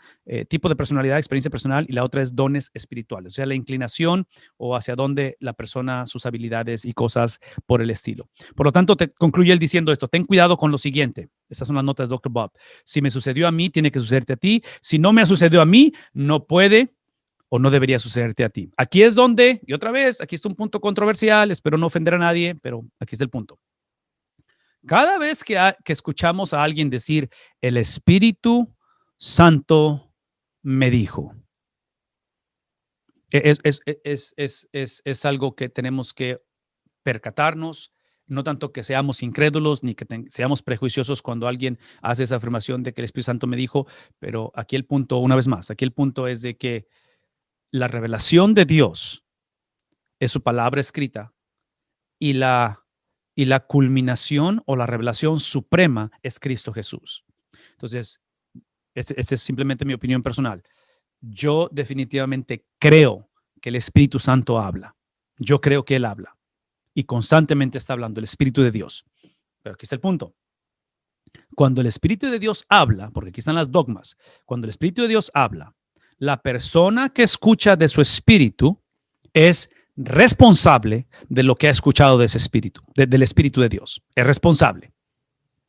tipo de personalidad, experiencia personal, y la otra es dones espirituales, o sea, la inclinación o hacia dónde la persona, sus habilidades y cosas por el estilo. Por lo tanto, concluye él diciendo esto, ten cuidado con lo siguiente, estas son las notas de Dr. Bob, si me sucedió a mí, tiene que sucederte a ti, si no me ha sucedido a mí, no puede o no debería sucederte a ti. Aquí es donde, y otra vez, aquí está un punto controversial, espero no ofender a nadie, pero aquí está el punto. Cada vez que escuchamos a alguien decir, el Espíritu Santo me dijo, es algo que tenemos que percatarnos, no tanto que seamos incrédulos ni que seamos prejuiciosos cuando alguien hace esa afirmación de que el Espíritu Santo me dijo, pero aquí el punto, una vez más, aquí el punto es de que la revelación de Dios es su palabra escrita y la y la culminación o la revelación suprema es Cristo Jesús. Entonces, esta es simplemente mi opinión personal. Yo definitivamente creo que el Espíritu Santo habla. Yo creo que Él habla y constantemente está hablando, el Espíritu de Dios. Pero aquí está el punto. Cuando el Espíritu de Dios habla, porque aquí están las dogmas, cuando el Espíritu de Dios habla, la persona que escucha de su Espíritu es responsable de lo que ha escuchado de ese Espíritu, del Espíritu de Dios. Es responsable.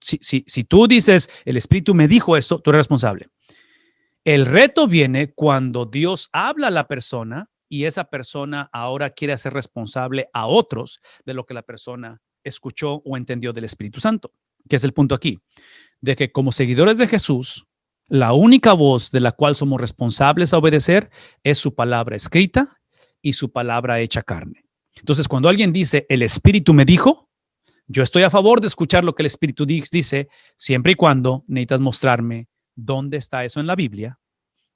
Si tú dices, el Espíritu me dijo esto, tú eres responsable. El reto viene cuando Dios habla a la persona y esa persona ahora quiere hacer responsable a otros de lo que la persona escuchó o entendió del Espíritu Santo, que es el punto aquí, de que como seguidores de Jesús, la única voz de la cual somos responsables a obedecer es su palabra escrita y su palabra hecha carne. Entonces, cuando alguien dice, el Espíritu me dijo, yo estoy a favor de escuchar lo que el Espíritu dice, siempre y cuando necesitas mostrarme dónde está eso en la Biblia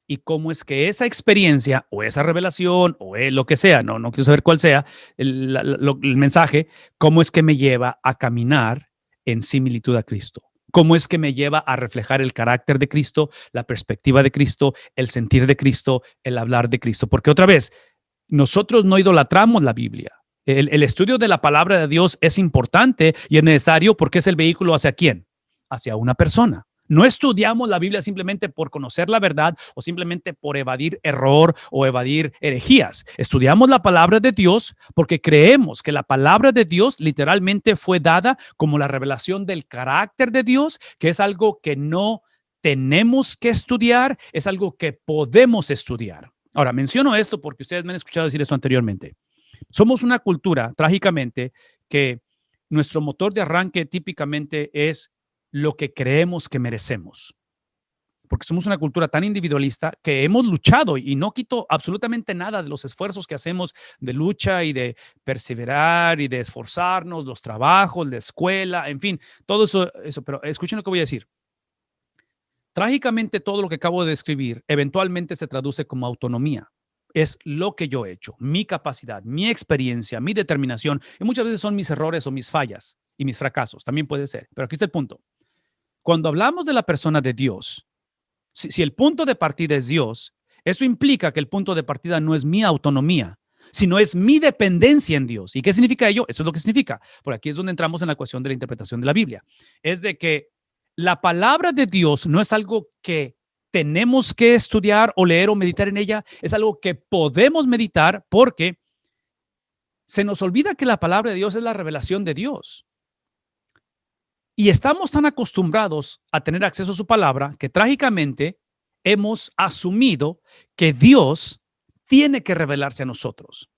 y cómo es que esa experiencia o esa revelación o lo que sea, no quiero saber cuál sea el mensaje, cómo es que me lleva a caminar en similitud a Cristo. Cómo es que me lleva a reflejar el carácter de Cristo, la perspectiva de Cristo, el sentir de Cristo, el hablar de Cristo. Porque otra vez, nosotros no idolatramos la Biblia. El estudio de la palabra de Dios es importante y es necesario porque es el vehículo hacia quién, hacia una persona. No estudiamos la Biblia simplemente por conocer la verdad o simplemente por evadir error o evadir herejías. Estudiamos la palabra de Dios porque creemos que la palabra de Dios literalmente fue dada como la revelación del carácter de Dios, que es algo que no tenemos que estudiar, es algo que podemos estudiar. Ahora, menciono esto porque ustedes me han escuchado decir esto anteriormente. Somos una cultura, trágicamente, que nuestro motor de arranque típicamente es lo que creemos que merecemos. Porque somos una cultura tan individualista que hemos luchado, y no quito absolutamente nada de los esfuerzos que hacemos de lucha y de perseverar y de esforzarnos, los trabajos, la escuela, en fin, todo eso, pero escuchen lo que voy a decir. Trágicamente, todo lo que acabo de describir eventualmente se traduce como autonomía. Es lo que yo he hecho, mi capacidad, mi experiencia, mi determinación, y muchas veces son mis errores o mis fallas y mis fracasos, también puede ser. Pero aquí está el punto. Cuando hablamos de la persona de Dios, si el punto de partida es Dios, eso implica que el punto de partida no es mi autonomía, sino es mi dependencia en Dios. ¿Y qué significa ello? Eso es lo que significa. Por aquí es donde entramos en la cuestión de la interpretación de la Biblia. Es de que la palabra de Dios no es algo que tenemos que estudiar o leer o meditar en ella, es algo que podemos meditar porque se nos olvida que la palabra de Dios es la revelación de Dios. Y estamos tan acostumbrados a tener acceso a su palabra que trágicamente hemos asumido que Dios tiene que revelarse a nosotros.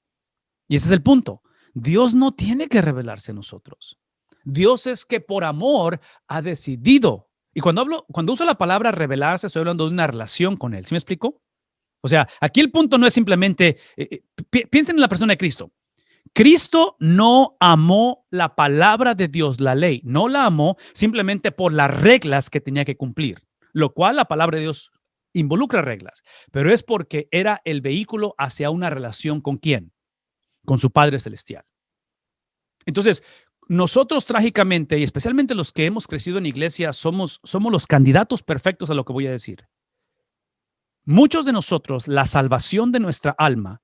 Y ese es el punto. Dios no tiene que revelarse a nosotros. Dios es que por amor ha decidido. Y cuando uso la palabra revelarse, estoy hablando de una relación con Él. ¿Sí me explico? O sea, aquí el punto no es simplemente, piensen en la persona de Cristo. Cristo no amó la palabra de Dios, la ley, no la amó simplemente por las reglas que tenía que cumplir, lo cual la palabra de Dios involucra reglas, pero es porque era el vehículo hacia una relación con ¿quién? Con su Padre Celestial. Entonces, nosotros trágicamente, y especialmente los que hemos crecido en iglesia, somos los candidatos perfectos a lo que voy a decir. Muchos de nosotros, la salvación de nuestra alma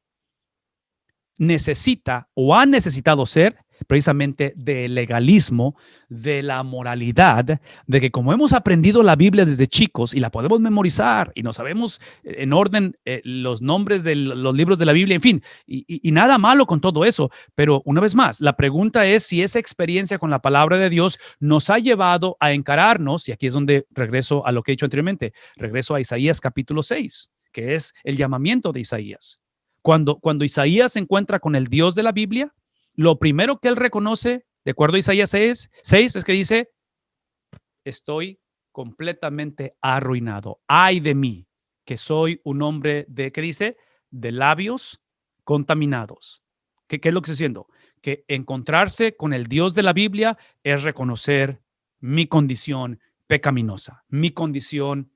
necesita o ha necesitado ser precisamente del legalismo, de la moralidad, de que como hemos aprendido la Biblia desde chicos y la podemos memorizar y no sabemos en orden los nombres de los libros de la Biblia, en fin, y nada malo con todo eso, pero una vez más, la pregunta es si esa experiencia con la palabra de Dios nos ha llevado a encararnos, y aquí es donde regreso a lo que he dicho anteriormente, regreso a Isaías capítulo 6, que es el llamamiento de Isaías. Cuando Isaías se encuentra con el Dios de la Biblia, lo primero que él reconoce, de acuerdo a Isaías 6, es que dice, estoy completamente arruinado. Ay de mí, que soy un hombre ¿qué dice? De labios contaminados. ¿Qué es lo que estoy diciendo? Que encontrarse con el Dios de la Biblia es reconocer mi condición pecaminosa, mi condición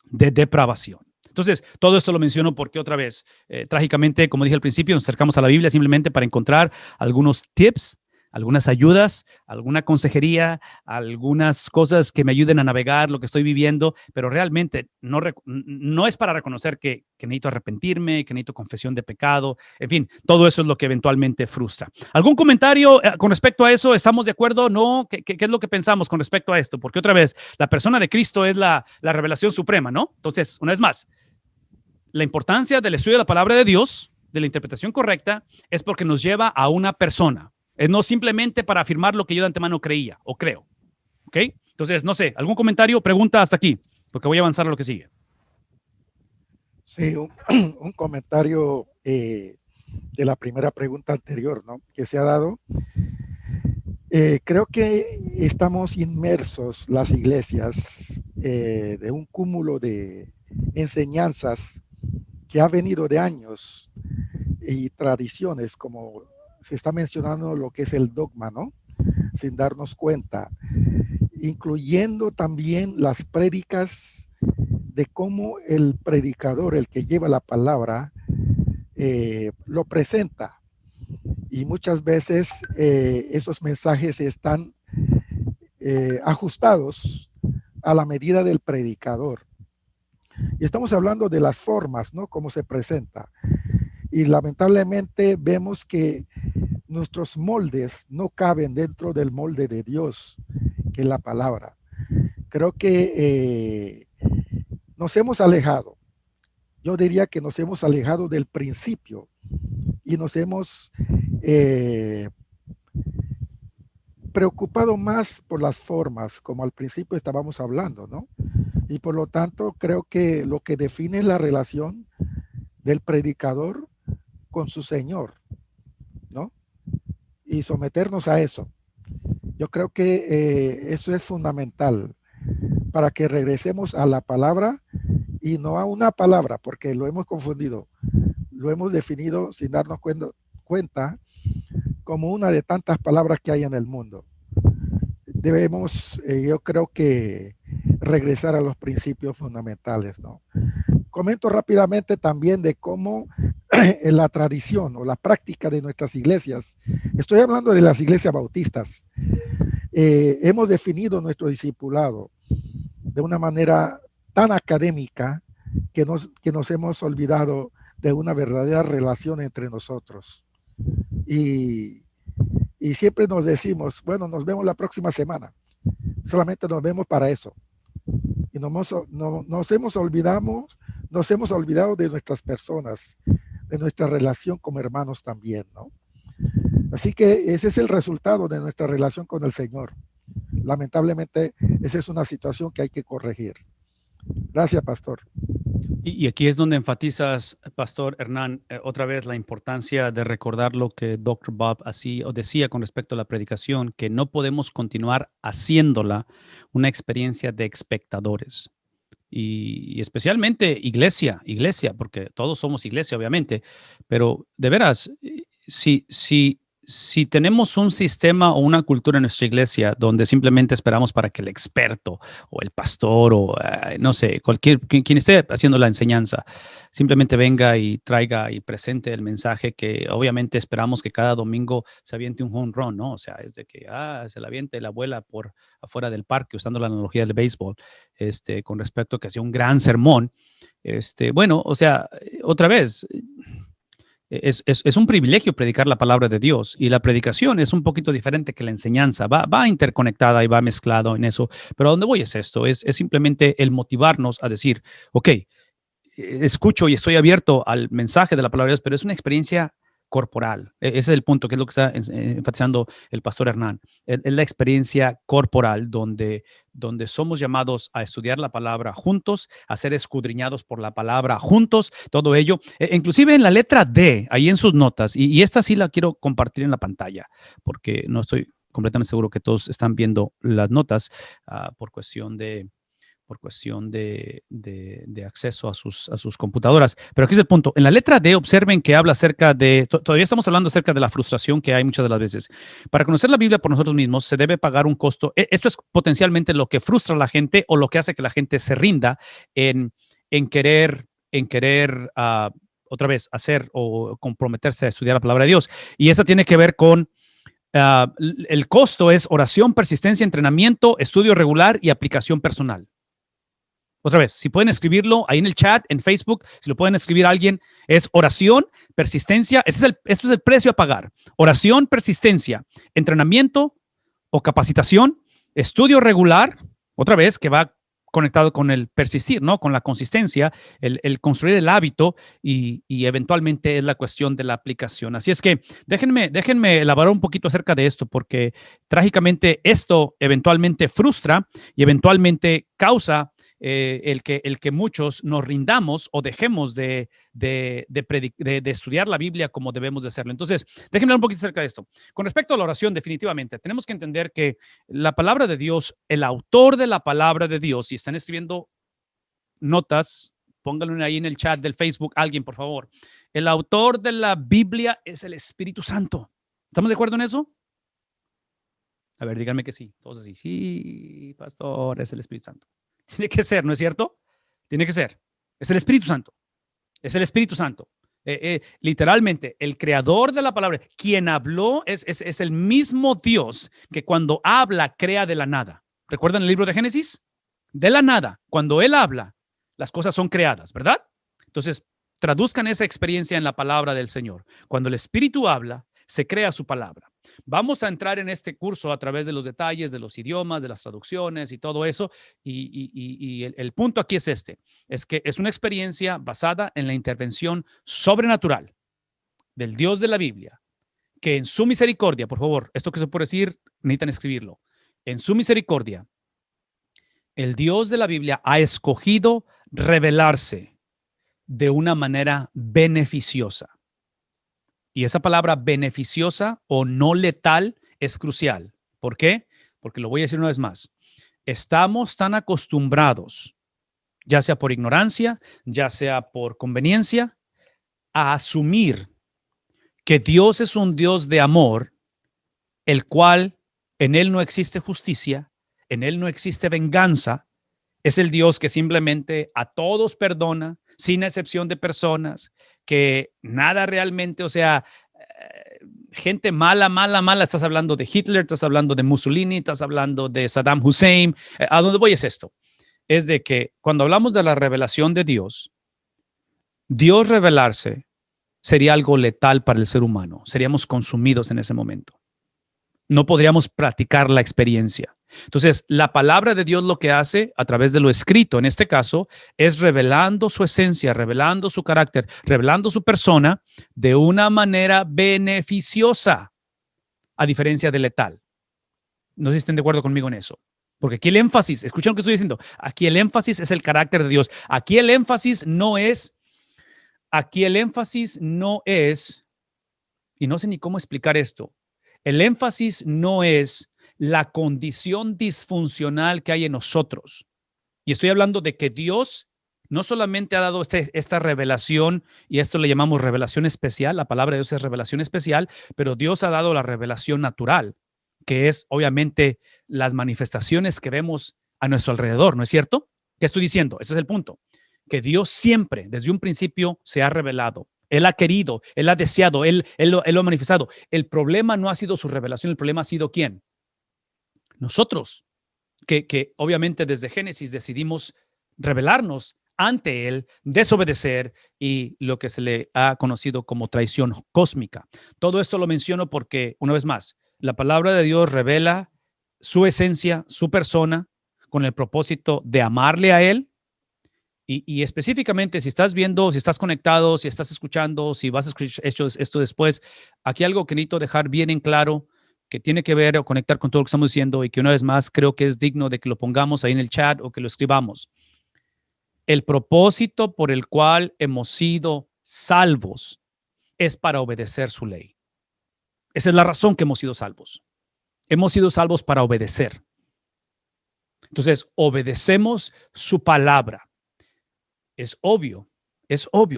de depravación. Entonces, todo esto lo menciono porque otra vez, trágicamente, como dije al principio, nos acercamos a la Biblia simplemente para encontrar algunos tips, algunas ayudas, alguna consejería, algunas cosas que me ayuden a navegar lo que estoy viviendo, pero realmente no es para reconocer que necesito arrepentirme, que necesito confesión de pecado, en fin, todo eso es lo que eventualmente frustra. ¿Algún comentario con respecto a eso? ¿Estamos de acuerdo? ¿No? ¿Qué es lo que pensamos con respecto a esto? Porque otra vez, la persona de Cristo es la revelación suprema, ¿no? Entonces, una vez más, la importancia del estudio de la palabra de Dios, de la interpretación correcta, es porque nos lleva a una persona. Es no simplemente para afirmar lo que yo de antemano creía o creo. ¿Ok? Entonces, no sé, ¿algún comentario, pregunta hasta aquí? Porque voy a avanzar a lo que sigue. Sí, un comentario de la primera pregunta anterior, ¿no? Que se ha dado. Creo que estamos inmersos, las iglesias, de un cúmulo de enseñanzas que ha venido de años y tradiciones, como se está mencionando lo que es el dogma, ¿no? Sin darnos cuenta, incluyendo también las prédicas de cómo el predicador, el que lleva la palabra, lo presenta. Y muchas veces esos mensajes están ajustados a la medida del predicador. Y estamos hablando de las formas, ¿no? Cómo se presenta. Y lamentablemente vemos que nuestros moldes no caben dentro del molde de Dios, que es la palabra. Creo que nos hemos alejado. Yo diría que nos hemos alejado del principio y nos hemos preocupado más por las formas, como al principio estábamos hablando, ¿no? Y por lo tanto, creo que lo que define es la relación del predicador con su Señor, ¿no? Y someternos a eso. Yo creo que eso es fundamental para que regresemos a la palabra y no a una palabra, porque lo hemos confundido, lo hemos definido sin darnos cuenta como una de tantas palabras que hay en el mundo. Debemos, yo creo que regresar a los principios fundamentales, ¿no? Comento rápidamente también de cómo en la tradición o la práctica de nuestras iglesias, estoy hablando de las iglesias bautistas, hemos definido nuestro discipulado de una manera tan académica que nos hemos olvidado de una verdadera relación entre nosotros. Y siempre nos decimos, bueno, nos vemos la próxima semana. Solamente nos vemos para eso. Y nos hemos olvidado de nuestras personas, de nuestra relación como hermanos también, ¿no? Así que ese es el resultado de nuestra relación con el Señor. Lamentablemente, esa es una situación que hay que corregir. Gracias, pastor. Y aquí es donde enfatizas, Pastor Hernán, otra vez la importancia de recordar lo que Dr. Bob decía con respecto a la predicación, que no podemos continuar haciéndola una experiencia de espectadores. Y especialmente iglesia, porque todos somos iglesia, obviamente, pero de veras, si tenemos un sistema o una cultura en nuestra iglesia donde simplemente esperamos para que el experto o el pastor o no sé, quien esté haciendo la enseñanza, simplemente venga y traiga y presente el mensaje que obviamente esperamos que cada domingo se aviente un home run, ¿no? O sea, es de que se la aviente la abuela por afuera del parque, usando la analogía del béisbol, con respecto a que hacía un gran sermón. Bueno, o sea, otra vez, es un privilegio predicar la palabra de Dios, y la predicación es un poquito diferente que la enseñanza, va interconectada y va mezclado en eso, pero ¿a dónde voy es esto? Es simplemente el motivarnos a decir, ok, escucho y estoy abierto al mensaje de la palabra de Dios, pero es una experiencia corporal. Ese es el punto, que es lo que está enfatizando el pastor Hernán. Es la experiencia corporal donde somos llamados a estudiar la palabra juntos, a ser escudriñados por la palabra juntos, todo ello. Inclusive en la letra D, ahí en sus notas, y esta sí la quiero compartir en la pantalla, porque no estoy completamente seguro que todos están viendo las notas por cuestión de acceso a sus computadoras. Pero aquí es el punto. En la letra D, observen que habla acerca de, todavía estamos hablando acerca de la frustración que hay muchas de las veces. Para conocer la Biblia por nosotros mismos, se debe pagar un costo. Esto es potencialmente lo que frustra a la gente, o lo que hace que la gente se rinda en querer otra vez hacer o comprometerse a estudiar la palabra de Dios. Y esa tiene que ver con El costo es oración, persistencia, entrenamiento, estudio regular y aplicación personal. Otra vez, si pueden escribirlo ahí en el chat, en Facebook, si lo pueden escribir a alguien, es oración, persistencia. Esto es el precio a pagar. Oración, persistencia, entrenamiento o capacitación, estudio regular, otra vez que va conectado con el persistir, ¿no? Con la consistencia, el construir el hábito y eventualmente es la cuestión de la aplicación. Así es que déjenme elaborar un poquito acerca de esto porque trágicamente esto eventualmente frustra y eventualmente causa el que muchos nos rindamos o dejemos de estudiar la Biblia como debemos de hacerlo. Entonces, déjenme hablar un poquito acerca de esto. Con respecto a la oración, definitivamente, tenemos que entender que la palabra de Dios, el autor de la palabra de Dios, si están escribiendo notas, pónganlo ahí en el chat del Facebook, alguien, por favor. El autor de la Biblia es el Espíritu Santo. ¿Estamos de acuerdo en eso? A ver, díganme que sí. Todos así, sí, pastor, es el Espíritu Santo. Tiene que ser, ¿no es cierto? Tiene que ser. Es el Espíritu Santo. Es el Espíritu Santo. Literalmente, el creador de la palabra, quien habló, es el mismo Dios que cuando habla, crea de la nada. ¿Recuerdan el libro de Génesis? De la nada. Cuando Él habla, las cosas son creadas, ¿verdad? Entonces, traduzcan esa experiencia en la palabra del Señor. Cuando el Espíritu habla, se crea su palabra. Vamos a entrar en este curso a través de los detalles, de los idiomas, de las traducciones y todo eso. Y el punto aquí es este, es que es una experiencia basada en la intervención sobrenatural del Dios de la Biblia, que en su misericordia, por favor, esto que se puede decir, necesitan escribirlo, en su misericordia, el Dios de la Biblia ha escogido revelarse de una manera beneficiosa. Y esa palabra beneficiosa o no letal es crucial. ¿Por qué? Porque lo voy a decir una vez más. Estamos tan acostumbrados, ya sea por ignorancia, ya sea por conveniencia, a asumir que Dios es un Dios de amor, el cual en Él no existe justicia, en Él no existe venganza. Es el Dios que simplemente a todos perdona, sin excepción de personas, que nada realmente, o sea, gente mala, estás hablando de Hitler, estás hablando de Mussolini, estás hablando de Saddam Hussein. ¿A dónde voy es esto? Es de que cuando hablamos de la revelación de Dios, Dios revelarse sería algo letal para el ser humano. Seríamos consumidos en ese momento. No podríamos practicar la experiencia. Entonces, la palabra de Dios lo que hace a través de lo escrito, en este caso, es revelando su esencia, revelando su carácter, revelando su persona de una manera beneficiosa, a diferencia de letal. No sé si estén de acuerdo conmigo en eso. Porque aquí el énfasis, escuchen lo que estoy diciendo, aquí el énfasis es el carácter de Dios. Aquí el énfasis no es, y no sé ni cómo explicar esto, el énfasis no es la condición disfuncional que hay en nosotros. Y estoy hablando de que Dios no solamente ha dado esta revelación, y esto le llamamos revelación especial, la palabra de Dios es revelación especial, pero Dios ha dado la revelación natural, que es obviamente las manifestaciones que vemos a nuestro alrededor, ¿no es cierto? ¿Qué estoy diciendo? Ese es el punto. Que Dios siempre, desde un principio, se ha revelado. Él ha querido, Él ha deseado, Él lo ha manifestado. El problema no ha sido su revelación, el problema ha sido ¿quién? Nosotros, que obviamente desde Génesis decidimos rebelarnos ante Él, desobedecer y lo que se le ha conocido como traición cósmica. Todo esto lo menciono porque, una vez más, la palabra de Dios revela su esencia, su persona, con el propósito de amarle a Él. Y específicamente, si estás viendo, si estás conectado, si estás escuchando, si vas a escuchar esto después, aquí algo que necesito dejar bien en claro, que tiene que ver o conectar con todo lo que estamos diciendo y que una vez más creo que es digno de que lo pongamos ahí en el chat o que lo escribamos. El propósito por el cual hemos sido salvos es para obedecer su ley. Esa es la razón que hemos sido salvos. Hemos sido salvos para obedecer. Entonces, obedecemos su palabra. Es obvio,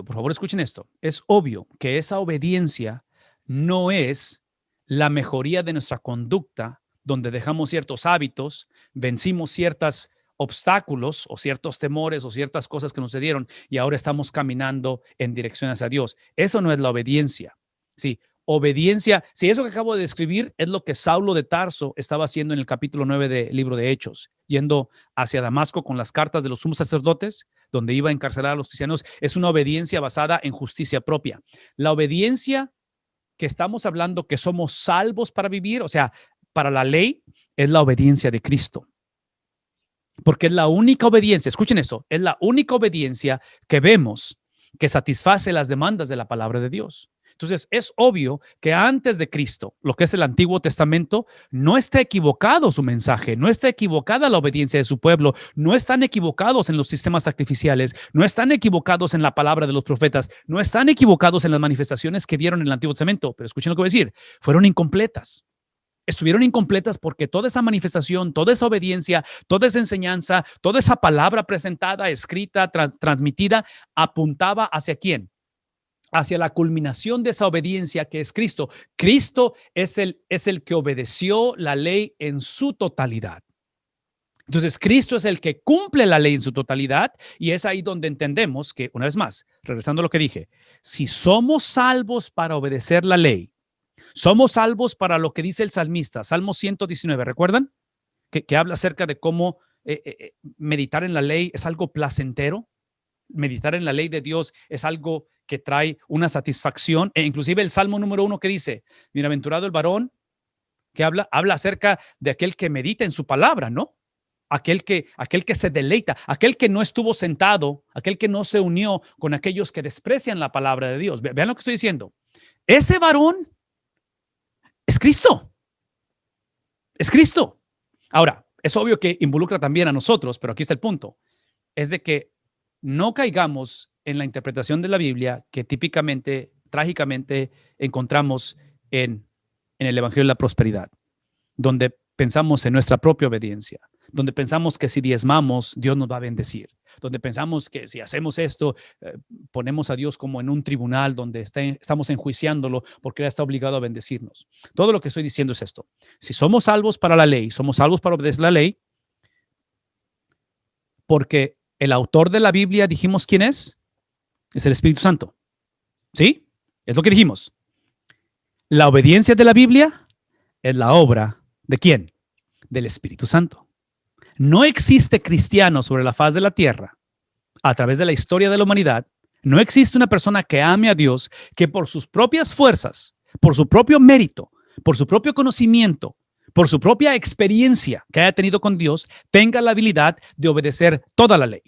por favor escuchen esto, es obvio que esa obediencia no es la mejoría de nuestra conducta, donde dejamos ciertos hábitos, vencimos ciertos obstáculos o ciertos temores o ciertas cosas que nos sucedieron y ahora estamos caminando en dirección hacia Dios. Eso no es la obediencia. Sí, obediencia. Si eso que acabo de describir es lo que Saulo de Tarso estaba haciendo en el capítulo 9 del libro de Hechos, yendo hacia Damasco con las cartas de los sumos sacerdotes, donde iba a encarcelar a los cristianos, es una obediencia basada en justicia propia. La obediencia que estamos hablando, que somos salvos para vivir, o sea, para la ley, es la obediencia de Cristo. Porque es la única obediencia, escuchen esto, es la única obediencia que vemos que satisface las demandas de la palabra de Dios. Entonces, es obvio que antes de Cristo, lo que es el Antiguo Testamento, no está equivocado su mensaje, no está equivocada la obediencia de su pueblo, no están equivocados en los sistemas sacrificiales, no están equivocados en la palabra de los profetas, no están equivocados en las manifestaciones que vieron en el Antiguo Testamento, pero escuchen lo que voy a decir, fueron incompletas. Estuvieron incompletas porque toda esa manifestación, toda esa obediencia, toda esa enseñanza, toda esa palabra presentada, escrita, transmitida, apuntaba ¿hacia quién? Hacia la culminación de esa obediencia que es Cristo. Cristo es el que obedeció la ley en su totalidad. Entonces, Cristo es el que cumple la ley en su totalidad y es ahí donde entendemos que, una vez más, regresando a lo que dije, si somos salvos para obedecer la ley, somos salvos para lo que dice el salmista, Salmo 119, ¿recuerdan? Que habla acerca de cómo meditar en la ley es algo placentero. Meditar en la ley de Dios es algo que trae una satisfacción. E inclusive el Salmo número 1 que dice, bienaventurado el varón, que habla acerca de aquel que medita en su palabra, ¿no? Aquel que se deleita, aquel que no estuvo sentado, aquel que no se unió con aquellos que desprecian la palabra de Dios. Vean lo que estoy diciendo. Ese varón es Cristo. Es Cristo. Ahora, es obvio que involucra también a nosotros, pero aquí está el punto. Es de que no caigamos en la interpretación de la Biblia que típicamente, trágicamente, encontramos en el Evangelio de la Prosperidad, donde pensamos en nuestra propia obediencia, donde pensamos que si diezmamos, Dios nos va a bendecir, donde pensamos que si hacemos esto, ponemos a Dios como en un tribunal donde estamos enjuiciándolo porque Él está obligado a bendecirnos. Todo lo que estoy diciendo es esto. Si somos salvos para la ley, somos salvos para obedecer la ley, porque el autor de la Biblia, dijimos quién es el Espíritu Santo. ¿Sí? Es lo que dijimos. La obediencia de la Biblia es la obra ¿de quién? Del Espíritu Santo. No existe cristiano sobre la faz de la tierra, a través de la historia de la humanidad, no existe una persona que ame a Dios que por sus propias fuerzas, por su propio mérito, por su propio conocimiento, por su propia experiencia que haya tenido con Dios, tenga la habilidad de obedecer toda la ley.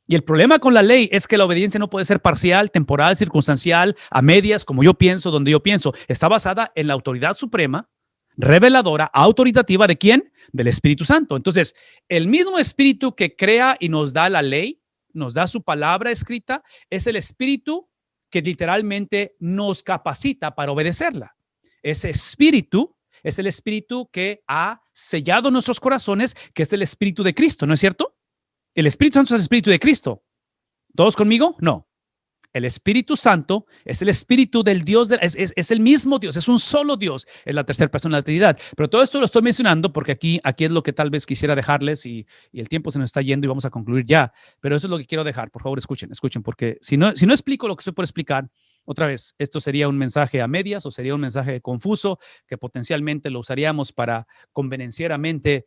Y el problema con la ley es que la obediencia no puede ser parcial, temporal, circunstancial, a medias, como yo pienso, donde yo pienso. Está basada en la autoridad suprema, reveladora, autoritativa ¿de quién? Del Espíritu Santo. Entonces, el mismo Espíritu que crea y nos da la ley, nos da su palabra escrita, es el Espíritu que literalmente nos capacita para obedecerla. Ese Espíritu es el Espíritu que ha sellado nuestros corazones, que es el Espíritu de Cristo, ¿no es cierto? El Espíritu Santo es el Espíritu de Cristo. ¿Todos conmigo? No. El Espíritu Santo es el Espíritu del Dios, es el mismo Dios, es un solo Dios, es la tercera persona de la Trinidad. Pero todo esto lo estoy mencionando porque aquí es lo que tal vez quisiera dejarles y el tiempo se nos está yendo y vamos a concluir ya. Pero eso es lo que quiero dejar. Por favor, escuchen, porque si no explico lo que estoy por explicar, otra vez, esto sería un mensaje a medias o sería un mensaje confuso que potencialmente lo usaríamos para convenencieramente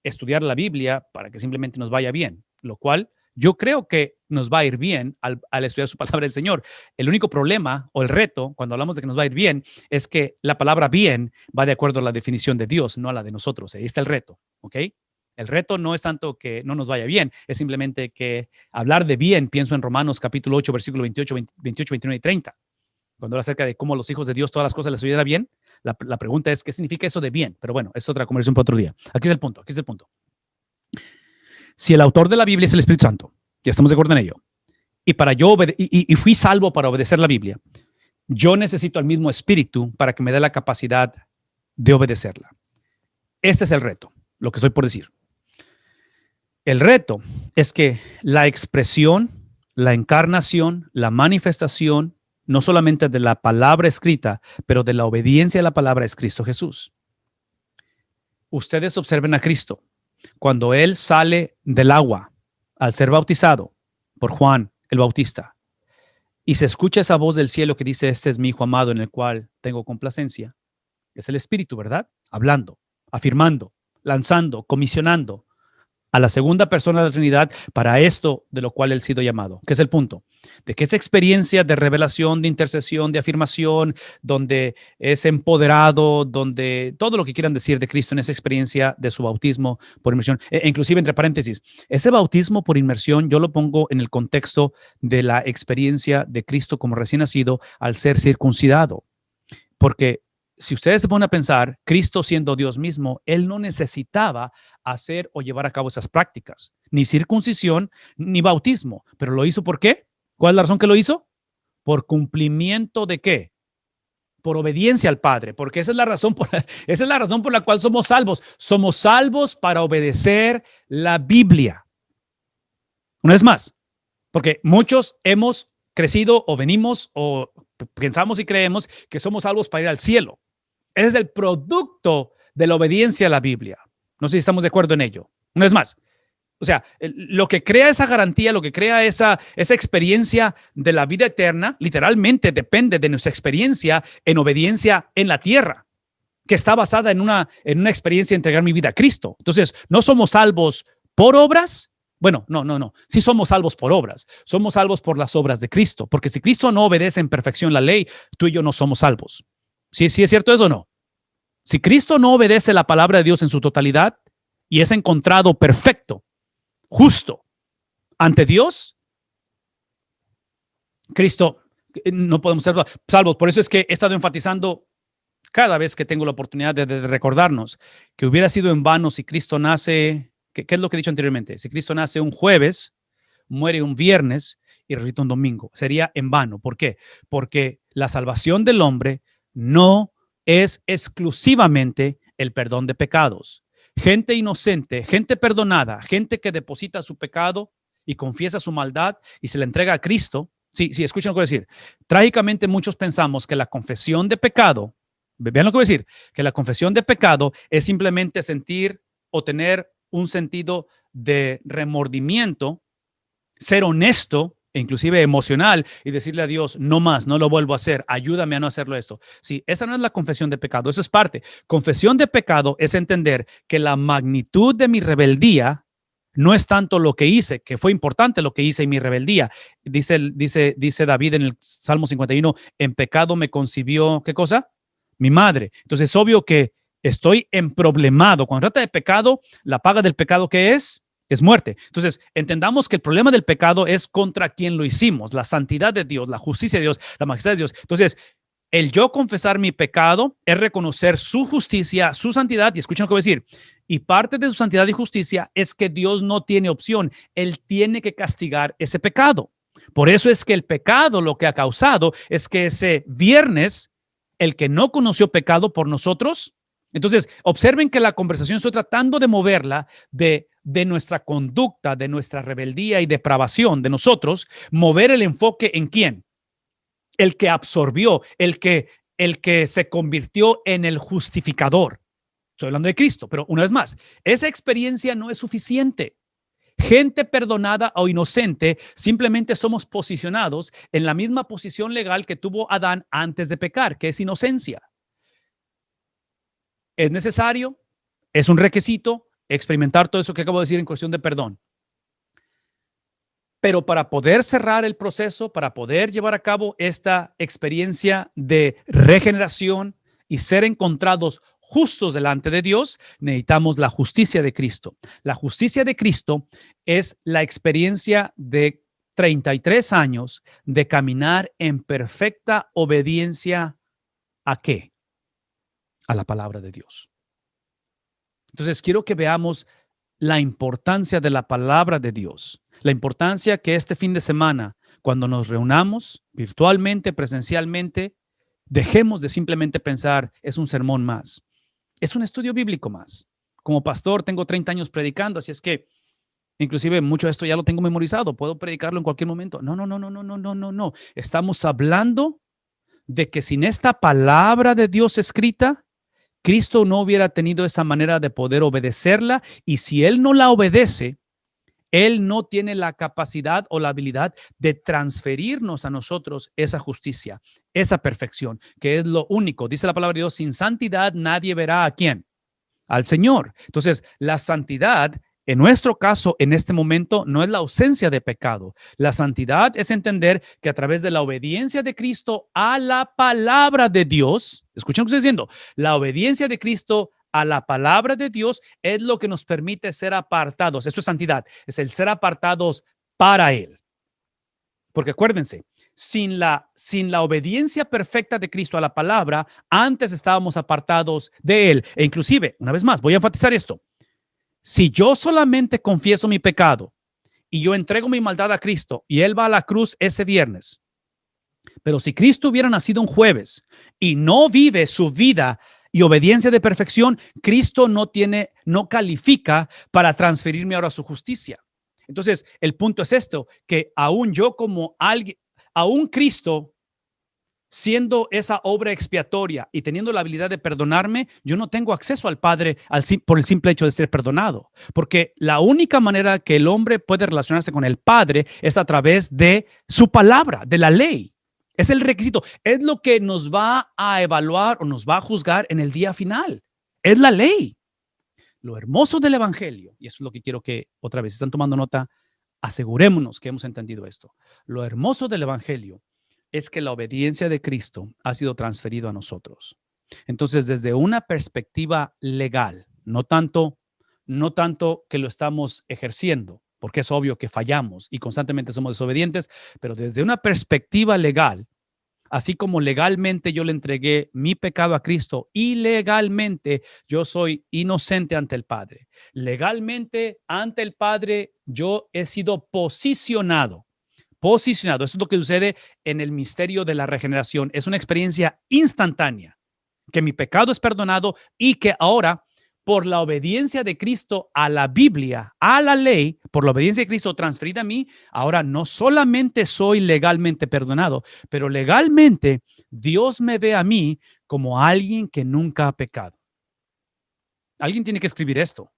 estudiar la Biblia para que simplemente nos vaya bien, lo cual yo creo que nos va a ir bien al estudiar su palabra del Señor. El único problema o el reto cuando hablamos de que nos va a ir bien es que la palabra bien va de acuerdo a la definición de Dios, no a la de nosotros. Ahí está el reto, ¿ok? El reto no es tanto que no nos vaya bien, es simplemente que hablar de bien, pienso en Romanos capítulo 8, versículo 28, 29 y 30. Cuando habla acerca de cómo a los hijos de Dios todas las cosas les oyera bien, la pregunta es, ¿qué significa eso de bien? Pero bueno, es otra conversación para otro día. Aquí es el punto. Si el autor de la Biblia es el Espíritu Santo, ya estamos de acuerdo en ello, y para yo y fui salvo para obedecer la Biblia, yo necesito al mismo Espíritu para que me dé la capacidad de obedecerla. Este es el reto, lo que estoy por decir. El reto es que la expresión, la encarnación, la manifestación, no solamente de la palabra escrita, pero de la obediencia a la palabra es Cristo Jesús. Ustedes observen a Cristo. Cuando Él sale del agua al ser bautizado por Juan el Bautista y se escucha esa voz del cielo que dice, este es mi hijo amado en el cual tengo complacencia. Es el Espíritu, ¿verdad? Hablando, afirmando, lanzando, comisionando a la segunda persona de la Trinidad para esto de lo cual él ha sido llamado. ¿Qué es el punto? De que esa experiencia de revelación, de intercesión, de afirmación, donde es empoderado, donde todo lo que quieran decir de Cristo en esa experiencia de su bautismo por inmersión, inclusive entre paréntesis, ese bautismo por inmersión yo lo pongo en el contexto de la experiencia de Cristo como recién nacido al ser circuncidado. Porque si ustedes se ponen a pensar, Cristo siendo Dios mismo, él no necesitaba hacer o llevar a cabo esas prácticas, ni circuncisión, ni bautismo. ¿Pero lo hizo por qué? ¿Cuál es la razón que lo hizo? ¿Por cumplimiento de qué? Por obediencia al Padre, porque esa es la razón por la cual somos salvos. Somos salvos para obedecer la Biblia. Una vez más, porque muchos hemos crecido o venimos o pensamos y creemos que somos salvos para ir al cielo. Es el producto de la obediencia a la Biblia. No sé si estamos de acuerdo en ello. Una vez más, o sea, lo que crea esa garantía, lo que crea esa experiencia de la vida eterna, literalmente depende de nuestra experiencia en obediencia en la tierra, que está basada en una experiencia de entregar mi vida a Cristo. Entonces, no somos salvos por obras. Bueno, no. Sí somos salvos por obras. Somos salvos por las obras de Cristo. Porque si Cristo no obedece en perfección la ley, tú y yo no somos salvos. ¿Sí es cierto eso o no? Si Cristo no obedece la palabra de Dios en su totalidad y es encontrado perfecto, justo ante Dios, Cristo no podemos ser salvos. Por eso es que he estado enfatizando cada vez que tengo la oportunidad de recordarnos que hubiera sido en vano si Cristo nace, ¿qué es lo que he dicho anteriormente? Si Cristo nace un jueves, muere un viernes y resucita un domingo. Sería en vano. ¿Por qué? Porque la salvación del hombre no es exclusivamente el perdón de pecados. Gente inocente, gente perdonada, gente que deposita su pecado y confiesa su maldad y se le entrega a Cristo. Sí, escuchen lo que voy a decir. Trágicamente muchos pensamos que la confesión de pecado, vean lo que voy a decir, que la confesión de pecado es simplemente sentir o tener un sentido de remordimiento, ser honesto e inclusive emocional y decirle a Dios, no más, no lo vuelvo a hacer, ayúdame a no hacerlo esto. Sí, esa no es la confesión de pecado, eso es parte. Confesión de pecado es entender que la magnitud de mi rebeldía no es tanto lo que hice, que fue importante lo que hice en mi rebeldía. Dice David en el Salmo 51, en pecado me concibió, ¿qué cosa? Mi madre. Entonces es obvio que estoy emproblemado. Cuando trata de pecado, la paga del pecado, ¿qué es? Es muerte. Entonces, entendamos que el problema del pecado es contra quien lo hicimos, la santidad de Dios, la justicia de Dios, la majestad de Dios. Entonces, el yo confesar mi pecado es reconocer su justicia, su santidad, y escuchen lo que voy a decir, y parte de su santidad y justicia es que Dios no tiene opción, Él tiene que castigar ese pecado. Por eso es que el pecado lo que ha causado es que ese viernes, el que no conoció pecado por nosotros, entonces observen que la conversación estoy tratando de moverla de nuestra conducta, de nuestra rebeldía y depravación de nosotros, mover el enfoque en quién, el que absorbió, el que se convirtió en el justificador. Estoy hablando de Cristo, pero una vez más, esa experiencia no es suficiente. Gente perdonada o inocente, simplemente somos posicionados en la misma posición legal que tuvo Adán antes de pecar, que es inocencia. Es necesario, es un requisito experimentar todo eso que acabo de decir en cuestión de perdón. Pero para poder cerrar el proceso, para poder llevar a cabo esta experiencia de regeneración y ser encontrados justos delante de Dios, necesitamos la justicia de Cristo. La justicia de Cristo es la experiencia de 33 años de caminar en perfecta obediencia ¿a qué? A la palabra de Dios. Entonces, quiero que veamos la importancia de la palabra de Dios, la importancia que este fin de semana, cuando nos reunamos virtualmente, presencialmente, dejemos de simplemente pensar, es un sermón más, es un estudio bíblico más. Como pastor tengo 30 años predicando, así es que inclusive mucho de esto ya lo tengo memorizado, puedo predicarlo en cualquier momento. No. Estamos hablando de que sin esta palabra de Dios escrita, Cristo no hubiera tenido esa manera de poder obedecerla, y si Él no la obedece, Él no tiene la capacidad o la habilidad de transferirnos a nosotros esa justicia, esa perfección, que es lo único. Dice la palabra de Dios, sin santidad nadie verá a quién, al Señor. Entonces, la santidad, en nuestro caso, en este momento, no es la ausencia de pecado. La santidad es entender que a través de la obediencia de Cristo a la palabra de Dios, escuchen lo que estoy diciendo, la obediencia de Cristo a la palabra de Dios es lo que nos permite ser apartados. Eso es santidad, es el ser apartados para Él. Porque acuérdense, sin la obediencia perfecta de Cristo a la palabra, antes estábamos apartados de Él. E inclusive, una vez más, voy a enfatizar esto. Si yo solamente confieso mi pecado y yo entrego mi maldad a Cristo y Él va a la cruz ese viernes, pero si Cristo hubiera nacido un jueves y no vive su vida y obediencia de perfección, Cristo no califica para transferirme ahora su justicia. Entonces, el punto es esto, que aún yo como alguien, aún Cristo, siendo esa obra expiatoria y teniendo la habilidad de perdonarme, yo no tengo acceso al Padre por el simple hecho de ser perdonado. Porque la única manera que el hombre puede relacionarse con el Padre es a través de su palabra, de la ley. Es el requisito, es lo que nos va a evaluar o nos va a juzgar en el día final. Es la ley. Lo hermoso del evangelio, y eso es lo que quiero que otra vez están tomando nota, asegurémonos que hemos entendido esto. Lo hermoso del evangelio es que la obediencia de Cristo ha sido transferido a nosotros. Entonces, desde una perspectiva legal, no tanto que lo estamos ejerciendo, porque es obvio que fallamos y constantemente somos desobedientes, pero desde una perspectiva legal, así como legalmente yo le entregué mi pecado a Cristo y legalmente yo soy inocente ante el Padre. Legalmente ante el Padre yo he sido posicionado. Eso es lo que sucede en el misterio de la regeneración. Es una experiencia instantánea, que mi pecado es perdonado y que ahora, por la obediencia de Cristo a la Biblia, a la ley, por la obediencia de Cristo transferida a mí, ahora no solamente soy legalmente perdonado, pero legalmente Dios me ve a mí como alguien que nunca ha pecado. Alguien tiene que escribir esto.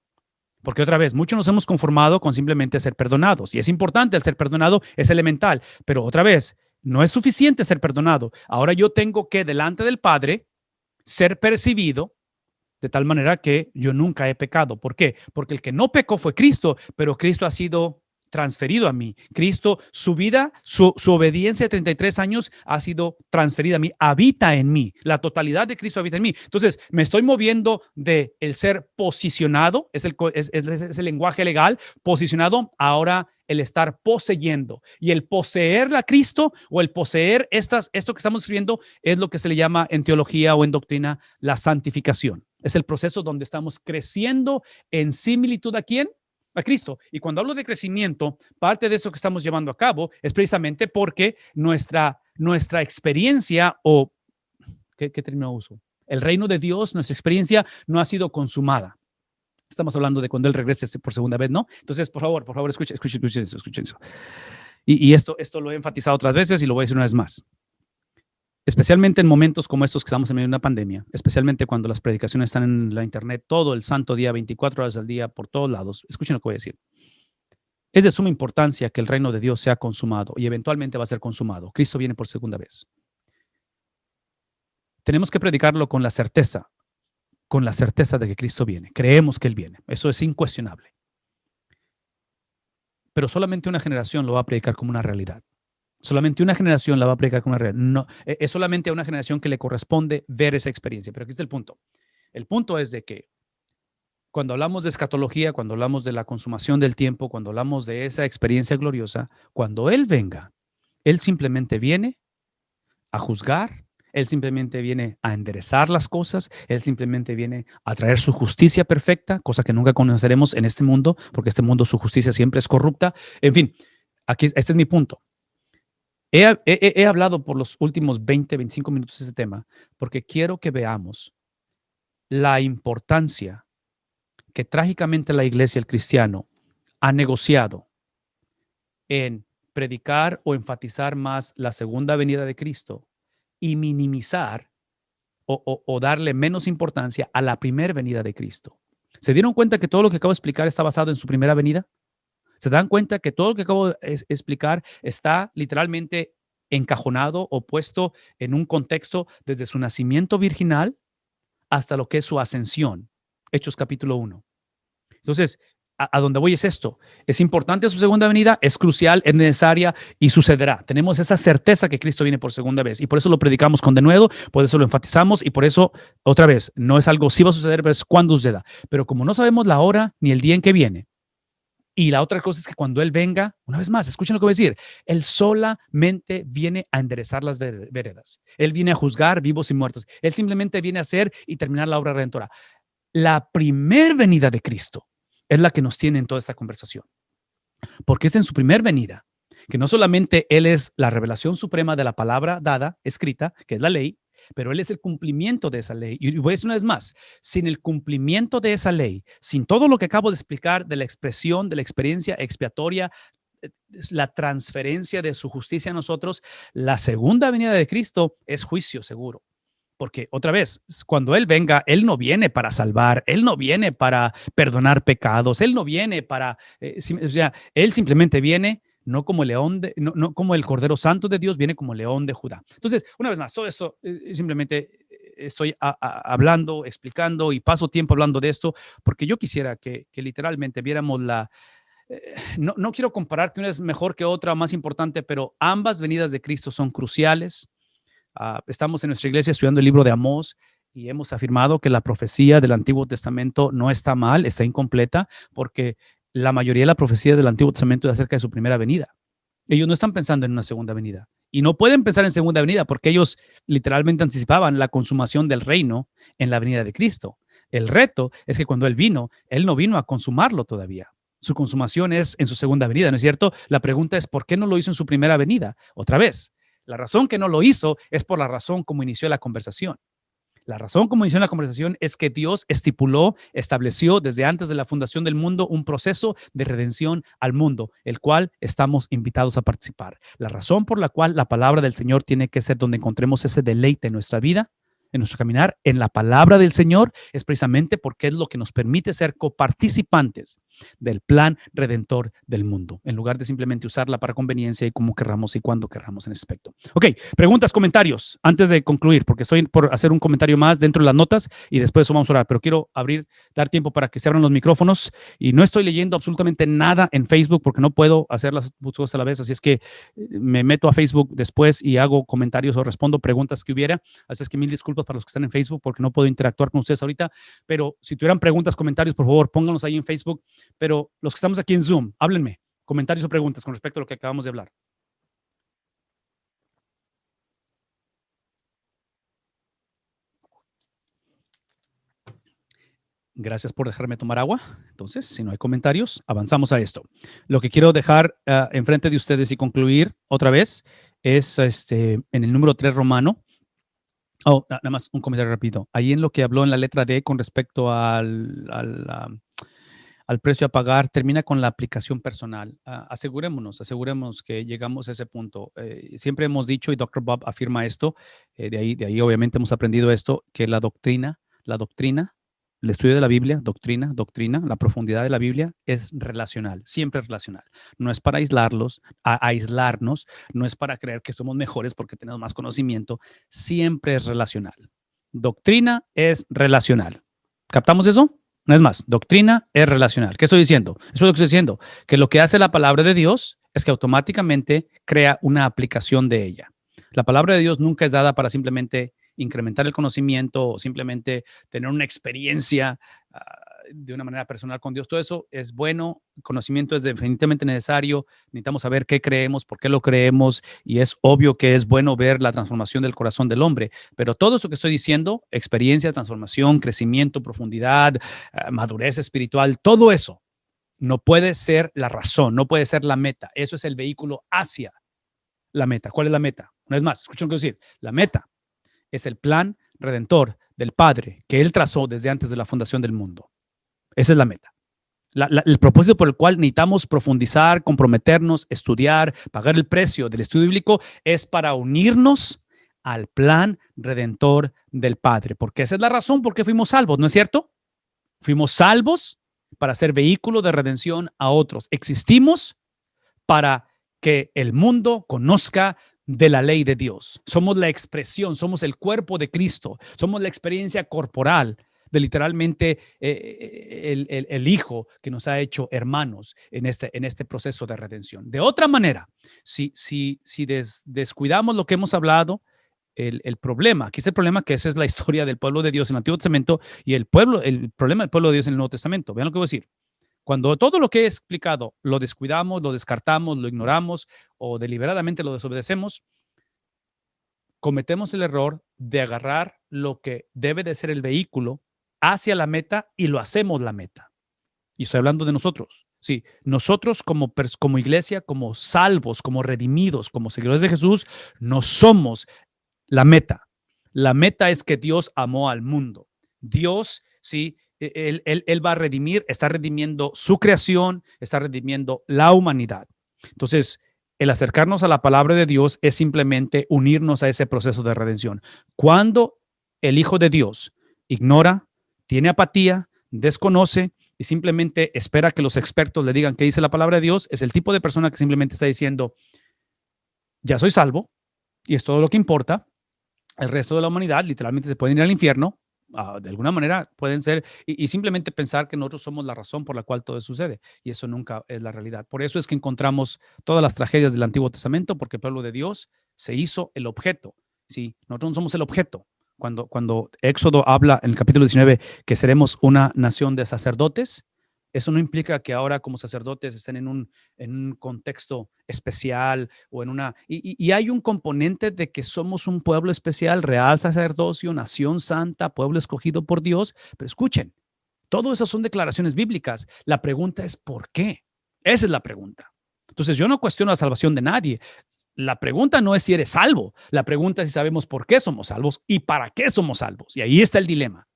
Porque otra vez, muchos nos hemos conformado con simplemente ser perdonados. Y es importante el ser perdonado, es elemental. Pero otra vez, no es suficiente ser perdonado. Ahora yo tengo que, delante del Padre, ser percibido de tal manera que yo nunca he pecado. ¿Por qué? Porque el que no pecó fue Cristo, pero Cristo ha sido transferido a mí. Cristo, su vida, su obediencia de 33 años ha sido transferida a mí, habita en mí. La totalidad de Cristo habita en mí. Entonces, me estoy moviendo de el ser posicionado, es el lenguaje legal, posicionado, ahora el estar poseyendo. Y el poseer a Cristo o el poseer esto que estamos escribiendo es lo que se le llama en teología o en doctrina la santificación. Es el proceso donde estamos creciendo en similitud ¿a quién? A Cristo. Y cuando hablo de crecimiento, parte de eso que estamos llevando a cabo es precisamente porque nuestra experiencia o, ¿qué término uso? El reino de Dios, nuestra experiencia no ha sido consumada. Estamos hablando de cuando Él regrese por segunda vez, ¿no? Entonces, por favor, escuchen eso. Y esto lo he enfatizado otras veces y lo voy a decir una vez más. Especialmente en momentos como estos que estamos en medio de una pandemia, especialmente cuando las predicaciones están en la internet todo el santo día, 24 horas al día, por todos lados. Escuchen lo que voy a decir. Es de suma importancia que el reino de Dios sea consumado y eventualmente va a ser consumado. Cristo viene por segunda vez. Tenemos que predicarlo con la certeza de que Cristo viene. Creemos que Él viene. Eso es incuestionable. Pero solamente una generación lo va a predicar como una realidad. Solamente una generación la va a predicar con una realidad. No, es solamente a una generación que le corresponde ver esa experiencia. Pero aquí está el punto. El punto es de que cuando hablamos de escatología, cuando hablamos de la consumación del tiempo, cuando hablamos de esa experiencia gloriosa, cuando Él venga, Él simplemente viene a juzgar, Él simplemente viene a enderezar las cosas, Él simplemente viene a traer su justicia perfecta, cosa que nunca conoceremos en este mundo, porque este mundo su justicia siempre es corrupta. En fin, este es mi punto. He hablado por los últimos 20, 25 minutos de ese tema porque quiero que veamos la importancia que trágicamente la iglesia, el cristiano, ha negociado en predicar o enfatizar más la segunda venida de Cristo y minimizar o darle menos importancia a la primera venida de Cristo. ¿Se dieron cuenta que todo lo que acabo de explicar está basado en su primera venida? ¿Se dan cuenta que todo lo que acabo de explicar está literalmente encajonado o puesto en un contexto desde su nacimiento virginal hasta lo que es su ascensión? Hechos capítulo 1. Entonces, a donde voy es esto. Es importante su segunda venida, es crucial, es necesaria y sucederá. Tenemos esa certeza que Cristo viene por segunda vez y por eso lo predicamos con denuedo, por eso lo enfatizamos y por eso, otra vez, no es algo sí va a suceder, pero es cuando suceda. Pero como no sabemos la hora ni el día en que viene, y la otra cosa es que cuando Él venga, una vez más, escuchen lo que voy a decir, Él solamente viene a enderezar las veredas. Él viene a juzgar vivos y muertos. Él simplemente viene a hacer y terminar la obra redentora. La primer venida de Cristo es la que nos tiene en toda esta conversación. Porque es en su primer venida que no solamente Él es la revelación suprema de la palabra dada, escrita, que es la ley, pero Él es el cumplimiento de esa ley. Y voy a decir una vez más, sin el cumplimiento de esa ley, sin todo lo que acabo de explicar de la expresión, de la experiencia expiatoria, la transferencia de su justicia a nosotros, la segunda venida de Cristo es juicio seguro. Porque otra vez, cuando Él venga, Él no viene para salvar, Él no viene para perdonar pecados, Él no viene para, o sea, Él simplemente viene no como el león, no como el Cordero Santo de Dios, viene como león de Judá. Entonces, una vez más, todo esto simplemente estoy hablando, explicando y paso tiempo hablando de esto porque yo quisiera que literalmente viéramos no quiero comparar que una es mejor que otra, más importante, pero ambas venidas de Cristo son cruciales. Estamos en nuestra iglesia estudiando el libro de Amós y hemos afirmado que la profecía del Antiguo Testamento no está mal, está incompleta, porque la mayoría de la profecía del Antiguo Testamento es acerca de su primera venida. Ellos no están pensando en una segunda venida y no pueden pensar en segunda venida porque ellos literalmente anticipaban la consumación del reino en la venida de Cristo. El reto es que cuando Él vino, Él no vino a consumarlo todavía. Su consumación es en su segunda venida, ¿no es cierto? La pregunta es, ¿por qué no lo hizo en su primera venida? Otra vez, la razón que no lo hizo es por la razón como inició la conversación. La razón como inició la conversación es que Dios estableció desde antes de la fundación del mundo un proceso de redención al mundo, el cual estamos invitados a participar. La razón por la cual la palabra del Señor tiene que ser donde encontremos ese deleite en nuestra vida, en nuestro caminar, en la palabra del Señor, es precisamente porque es lo que nos permite ser coparticipantes del plan redentor del mundo, en lugar de simplemente usarla para conveniencia y como querramos y cuando querramos en ese aspecto. Ok, preguntas, comentarios, antes de concluir, porque estoy por hacer un comentario más dentro de las notas y después vamos a orar, pero quiero dar tiempo para que se abran los micrófonos y no estoy leyendo absolutamente nada en Facebook porque no puedo hacer las cosas a la vez, así es que me meto a Facebook después y hago comentarios o respondo preguntas que hubiera, así es que mil disculpas para los que están en Facebook porque no puedo interactuar con ustedes ahorita, pero si tuvieran preguntas, comentarios, por favor, pónganlos ahí en Facebook. Pero los que estamos aquí en Zoom, háblenme, comentarios o preguntas con respecto a lo que acabamos de hablar. Gracias por dejarme tomar agua. Entonces, si no hay comentarios, avanzamos a esto. Lo que quiero dejar enfrente de ustedes y concluir otra vez es en el número 3 romano. Nada más un comentario rápido. Ahí en lo que habló en la letra D con respecto al precio a pagar, termina con la aplicación personal. Asegurémonos que llegamos a ese punto. Siempre hemos dicho, y Dr. Bob afirma esto, de ahí obviamente hemos aprendido esto, que la doctrina, el estudio de la Biblia, doctrina, la profundidad de la Biblia es relacional, siempre es relacional. No es para aislarnos, no es para creer que somos mejores porque tenemos más conocimiento, siempre es relacional. Doctrina es relacional. ¿Captamos eso? No es más, doctrina es relacional. ¿Qué estoy diciendo? Eso es lo que estoy diciendo, que lo que hace la palabra de Dios es que automáticamente crea una aplicación de ella. La palabra de Dios nunca es dada para simplemente incrementar el conocimiento o simplemente tener una experiencia de una manera personal con Dios. Todo eso es bueno, conocimiento es definitivamente necesario, necesitamos saber qué creemos, por qué lo creemos y es obvio que es bueno ver la transformación del corazón del hombre, pero todo eso que estoy diciendo, experiencia, transformación, crecimiento, profundidad, madurez espiritual, todo eso no puede ser la razón, no puede ser la meta, eso es el vehículo hacia la meta. ¿Cuál es la meta? Una vez más, escuchen lo que decir, la meta es el plan redentor del Padre que Él trazó desde antes de la fundación del mundo. Esa es la meta. El propósito por el cual necesitamos profundizar, comprometernos, estudiar, pagar el precio del estudio bíblico es para unirnos al plan redentor del Padre. Porque esa es la razón por qué fuimos salvos, ¿no es cierto? Fuimos salvos para ser vehículo de redención a otros. Existimos para que el mundo conozca de la ley de Dios. Somos la expresión, somos el cuerpo de Cristo, somos la experiencia corporal de literalmente el Hijo que nos ha hecho hermanos en este proceso de redención. De otra manera, si descuidamos lo que hemos hablado, el problema, aquí es el problema, que esa es la historia del pueblo de Dios en el Antiguo Testamento y el problema del pueblo de Dios en el Nuevo Testamento. Vean lo que voy a decir. Cuando todo lo que he explicado lo descuidamos, lo descartamos, lo ignoramos o deliberadamente lo desobedecemos, cometemos el error de agarrar lo que debe de ser el vehículo hacia la meta y lo hacemos la meta. Y estoy hablando de nosotros. Sí, nosotros como iglesia, como salvos, como redimidos, como seguidores de Jesús, no somos la meta. La meta es que Dios amó al mundo. Dios, sí, Él va a redimir, está redimiendo su creación, está redimiendo la humanidad. Entonces, el acercarnos a la palabra de Dios es simplemente unirnos a ese proceso de redención. Cuando el Hijo de Dios ignora, tiene apatía, desconoce y simplemente espera que los expertos le digan qué dice la palabra de Dios, es el tipo de persona que simplemente está diciendo, ya soy salvo y es todo lo que importa. El resto de la humanidad literalmente se pueden ir al infierno. De alguna manera pueden ser, y simplemente pensar que nosotros somos la razón por la cual todo sucede, y eso nunca es la realidad. Por eso es que encontramos todas las tragedias del Antiguo Testamento, porque el pueblo de Dios se hizo el objeto. Sí, nosotros no somos el objeto. Cuando Éxodo habla en el capítulo 19 que seremos una nación de sacerdotes, eso no implica que ahora como sacerdotes estén en un contexto especial o en una... Y hay un componente de que somos un pueblo especial, real sacerdocio, nación santa, pueblo escogido por Dios. Pero escuchen, todo eso son declaraciones bíblicas. La pregunta es ¿por qué? Esa es la pregunta. Entonces yo no cuestiono la salvación de nadie. La pregunta no es si eres salvo. La pregunta es si sabemos por qué somos salvos y para qué somos salvos. Y ahí está el dilema.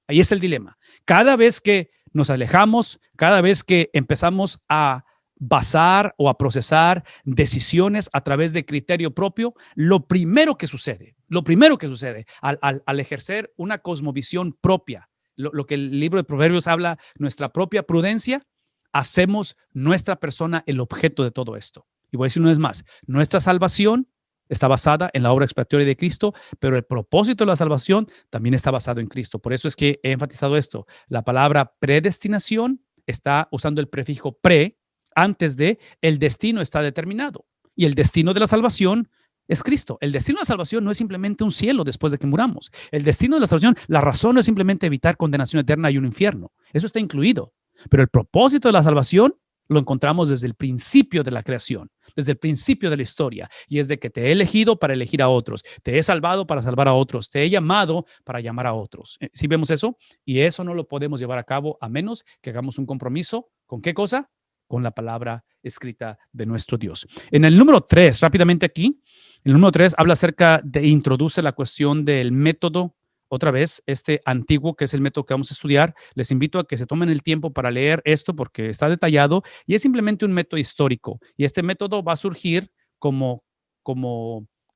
Ahí está el dilema. Cada vez que nos alejamos, cada vez que empezamos a basar o a procesar decisiones a través de criterio propio, lo primero que sucede al ejercer una cosmovisión propia, lo que el libro de Proverbios habla, nuestra propia prudencia, hacemos nuestra persona el objeto de todo esto. Y voy a decir una vez más, nuestra salvación está basada en la obra expiatoria de Cristo, pero el propósito de la salvación también está basado en Cristo. Por eso es que he enfatizado esto. La palabra predestinación está usando el prefijo pre, antes de el destino está determinado. Y el destino de la salvación es Cristo. El destino de la salvación no es simplemente un cielo después de que muramos. El destino de la salvación, la razón no es simplemente evitar condenación eterna y un infierno. Eso está incluido. Pero el propósito de la salvación lo encontramos desde el principio de la creación, desde el principio de la historia, y es de que te he elegido para elegir a otros, te he salvado para salvar a otros, te he llamado para llamar a otros. ¿Sí vemos eso? Y eso no lo podemos llevar a cabo a menos que hagamos un compromiso. ¿Con qué cosa? Con la palabra escrita de nuestro Dios. En el número 3, rápidamente aquí, el número 3 habla acerca introduce la cuestión del método. Otra vez, este antiguo, que es el método que vamos a estudiar, les invito a que se tomen el tiempo para leer esto porque está detallado y es simplemente un método histórico. Y este método va a surgir como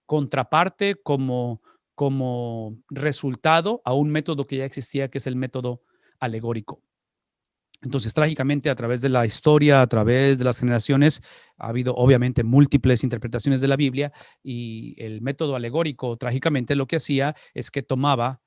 contraparte, como resultado a un método que ya existía, que es el método alegórico. Entonces, trágicamente, a través de la historia, a través de las generaciones, ha habido obviamente múltiples interpretaciones de la Biblia y el método alegórico, trágicamente, lo que hacía es que tomaba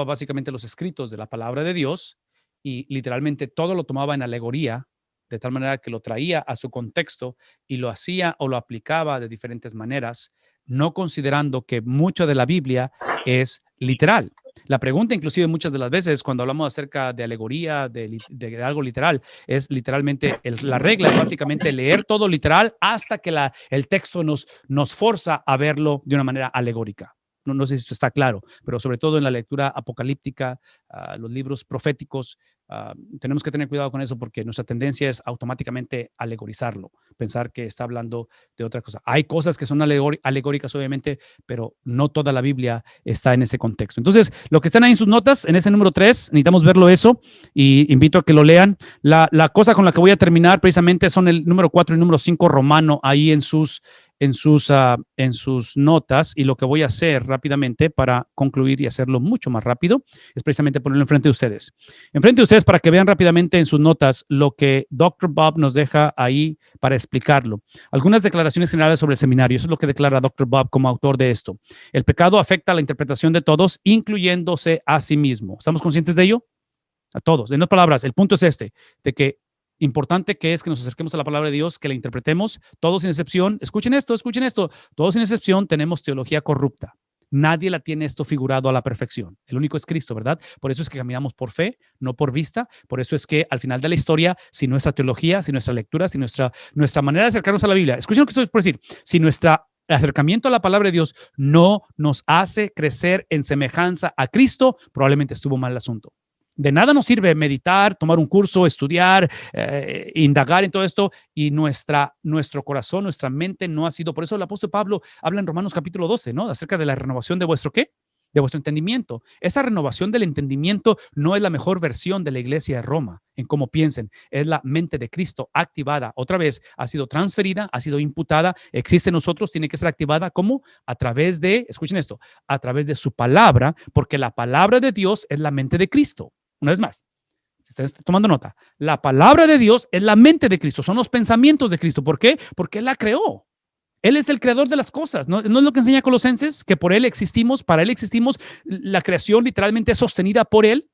básicamente los escritos de la palabra de Dios y literalmente todo lo tomaba en alegoría, de tal manera que lo traía a su contexto y lo hacía o lo aplicaba de diferentes maneras, no considerando que mucho de la Biblia es literal. La pregunta, inclusive muchas de las veces cuando hablamos acerca de alegoría, de algo literal, es literalmente la regla, es básicamente leer todo literal hasta que el texto nos forza a verlo de una manera alegórica. No sé si esto está claro, pero sobre todo en la lectura apocalíptica, los libros proféticos, tenemos que tener cuidado con eso porque nuestra tendencia es automáticamente alegorizarlo, pensar que está hablando de otra cosa. Hay cosas que son alegóricas, obviamente, pero no toda la Biblia está en ese contexto. Entonces, lo que están ahí en sus notas, en ese número 3, necesitamos verlo eso y invito a que lo lean. La cosa con la que voy a terminar precisamente son el número 4 y el número 5 romano ahí en sus en sus notas, y lo que voy a hacer rápidamente para concluir y hacerlo mucho más rápido es precisamente ponerlo enfrente de ustedes. Enfrente de ustedes para que vean rápidamente en sus notas lo que Dr. Bob nos deja ahí para explicarlo. Algunas declaraciones generales sobre el seminario. Eso es lo que declara Dr. Bob como autor de esto. El pecado afecta la interpretación de todos, incluyéndose a sí mismo. ¿Estamos conscientes de ello? A todos. En otras palabras, el punto es este, de que importante que es que nos acerquemos a la palabra de Dios, que la interpretemos, todos sin excepción. Escuchen esto, todos sin excepción tenemos teología corrupta. Nadie la tiene esto figurado a la perfección. El único es Cristo, ¿verdad? Por eso es que caminamos por fe, no por vista. Por eso es que al final de la historia, si nuestra teología, si nuestra lectura, si nuestra manera de acercarnos a la Biblia, escuchen lo que estoy por decir, si nuestra acercamiento a la palabra de Dios no nos hace crecer en semejanza a Cristo, probablemente estuvo mal el asunto. De nada nos sirve meditar, tomar un curso, estudiar, indagar en todo esto y nuestro corazón, nuestra mente no ha sido. Por eso el apóstol Pablo habla en Romanos capítulo 12, ¿no? Acerca de la renovación de vuestro ¿qué? De vuestro entendimiento. Esa renovación del entendimiento no es la mejor versión de la iglesia de Roma, en cómo piensen. Es la mente de Cristo activada. Otra vez, ha sido transferida, ha sido imputada, existe en nosotros, tiene que ser activada. ¿Cómo? A través de, escuchen esto, a través de su palabra, porque la palabra de Dios es la mente de Cristo. Una vez más, si están tomando nota, la palabra de Dios es la mente de Cristo, son los pensamientos de Cristo. ¿Por qué? Porque Él la creó. Él es el creador de las cosas. ¿No es lo que enseña Colosenses? Que por Él existimos, para Él existimos. La creación literalmente es sostenida por Él.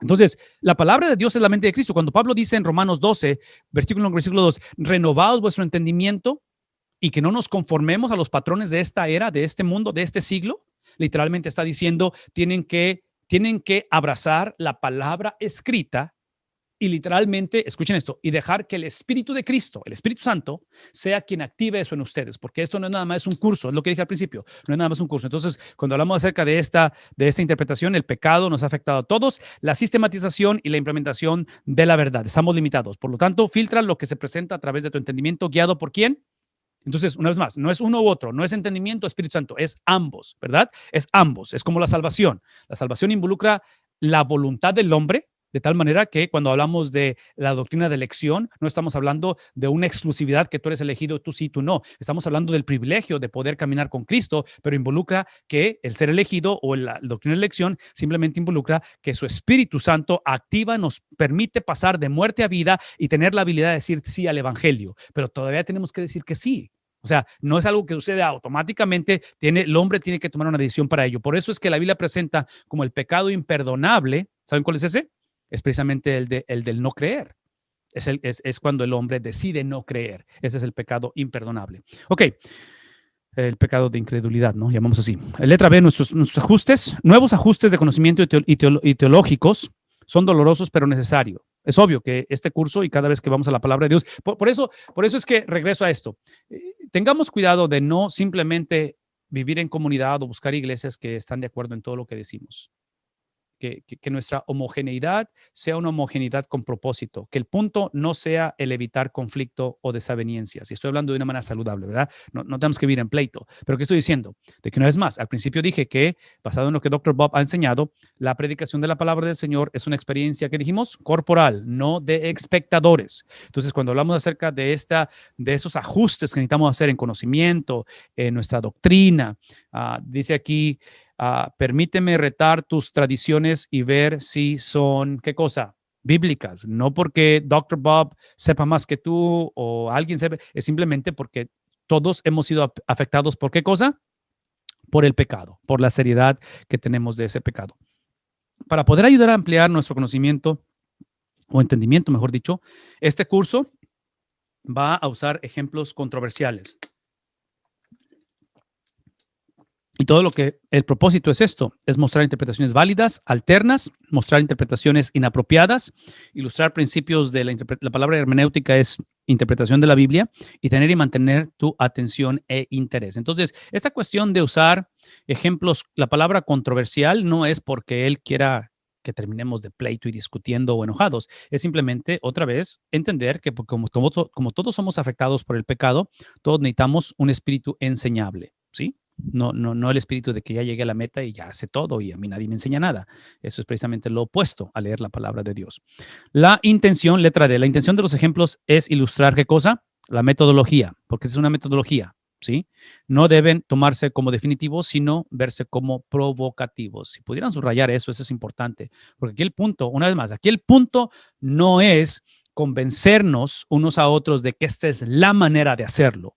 Entonces, la palabra de Dios es la mente de Cristo. Cuando Pablo dice en Romanos 12, versículo 2, renovaos vuestro entendimiento y que no nos conformemos a los patrones de esta era, de este mundo, de este siglo, literalmente está diciendo, tienen que abrazar la palabra escrita y literalmente, escuchen esto, y dejar que el Espíritu de Cristo, el Espíritu Santo, sea quien active eso en ustedes, porque esto no es nada más un curso, es lo que dije al principio, no es nada más un curso. Entonces, cuando hablamos acerca de esta interpretación, el pecado nos ha afectado a todos, la sistematización y la implementación de la verdad. Estamos limitados. Por lo tanto, filtra lo que se presenta a través de tu entendimiento, guiado por ¿quién? Entonces, una vez más, no es uno u otro, no es entendimiento, Espíritu Santo, es ambos, ¿verdad? Es ambos, es como la salvación. La salvación involucra la voluntad del hombre, de tal manera que cuando hablamos de la doctrina de elección, no estamos hablando de una exclusividad que tú eres elegido, tú sí, tú no. Estamos hablando del privilegio de poder caminar con Cristo, pero involucra que el ser elegido o la doctrina de elección simplemente involucra que su Espíritu Santo activa, nos permite pasar de muerte a vida y tener la habilidad de decir sí al Evangelio, pero todavía tenemos que decir que sí. O sea, no es algo que sucede automáticamente, el hombre tiene que tomar una decisión para ello. Por eso es que la Biblia presenta como el pecado imperdonable. ¿Saben cuál es ese? Es precisamente el del no creer. Es cuando el hombre decide no creer. Ese es el pecado imperdonable. Ok, el pecado de incredulidad, ¿no? Llamamos así. Letra B, nuestros ajustes, nuevos ajustes de conocimiento y teológicos son dolorosos pero necesarios. Es obvio que este curso y cada vez que vamos a la palabra de Dios, por eso es que regreso a esto. Tengamos cuidado de no simplemente vivir en comunidad o buscar iglesias que están de acuerdo en todo lo que decimos. Que nuestra homogeneidad sea una homogeneidad con propósito, que el punto no sea el evitar conflicto o desavenencias. Y estoy hablando de una manera saludable, ¿verdad? No tenemos que vivir en pleito. Pero ¿qué estoy diciendo? De que una vez más, al principio dije que, basado en lo que Dr. Bob ha enseñado, la predicación de la palabra del Señor es una experiencia, ¿qué dijimos? Corporal, no de espectadores. Entonces, cuando hablamos acerca de esos ajustes que necesitamos hacer en conocimiento, en nuestra doctrina, dice aquí, permíteme retar tus tradiciones y ver si son, ¿qué cosa? Bíblicas. No porque Dr. Bob sepa más que tú o alguien sepa, es simplemente porque todos hemos sido afectados por ¿qué cosa? Por el pecado, por la seriedad que tenemos de ese pecado. Para poder ayudar a ampliar nuestro conocimiento o entendimiento, mejor dicho, este curso va a usar ejemplos controversiales. Y todo lo que el propósito es esto, es mostrar interpretaciones válidas, alternas, mostrar interpretaciones inapropiadas, ilustrar principios de la palabra hermenéutica es interpretación de la Biblia y tener y mantener tu atención e interés. Entonces, esta cuestión de usar ejemplos, la palabra controversial no es porque él quiera que terminemos de pleito y discutiendo o enojados. Es simplemente, otra vez, entender que como todos somos afectados por el pecado, todos necesitamos un espíritu enseñable, ¿sí? No el espíritu de que ya llegué a la meta y ya sé todo y a mí nadie me enseña nada. Eso es precisamente lo opuesto a leer la palabra de Dios. La intención, letra D, la intención de los ejemplos es ilustrar ¿qué cosa? La metodología, porque es una metodología. ¿sí? No deben tomarse como definitivos, sino verse como provocativos. Si pudieran subrayar eso, eso es importante, porque aquí el punto, una vez más, aquí el punto no es convencernos unos a otros de que esta es la manera de hacerlo.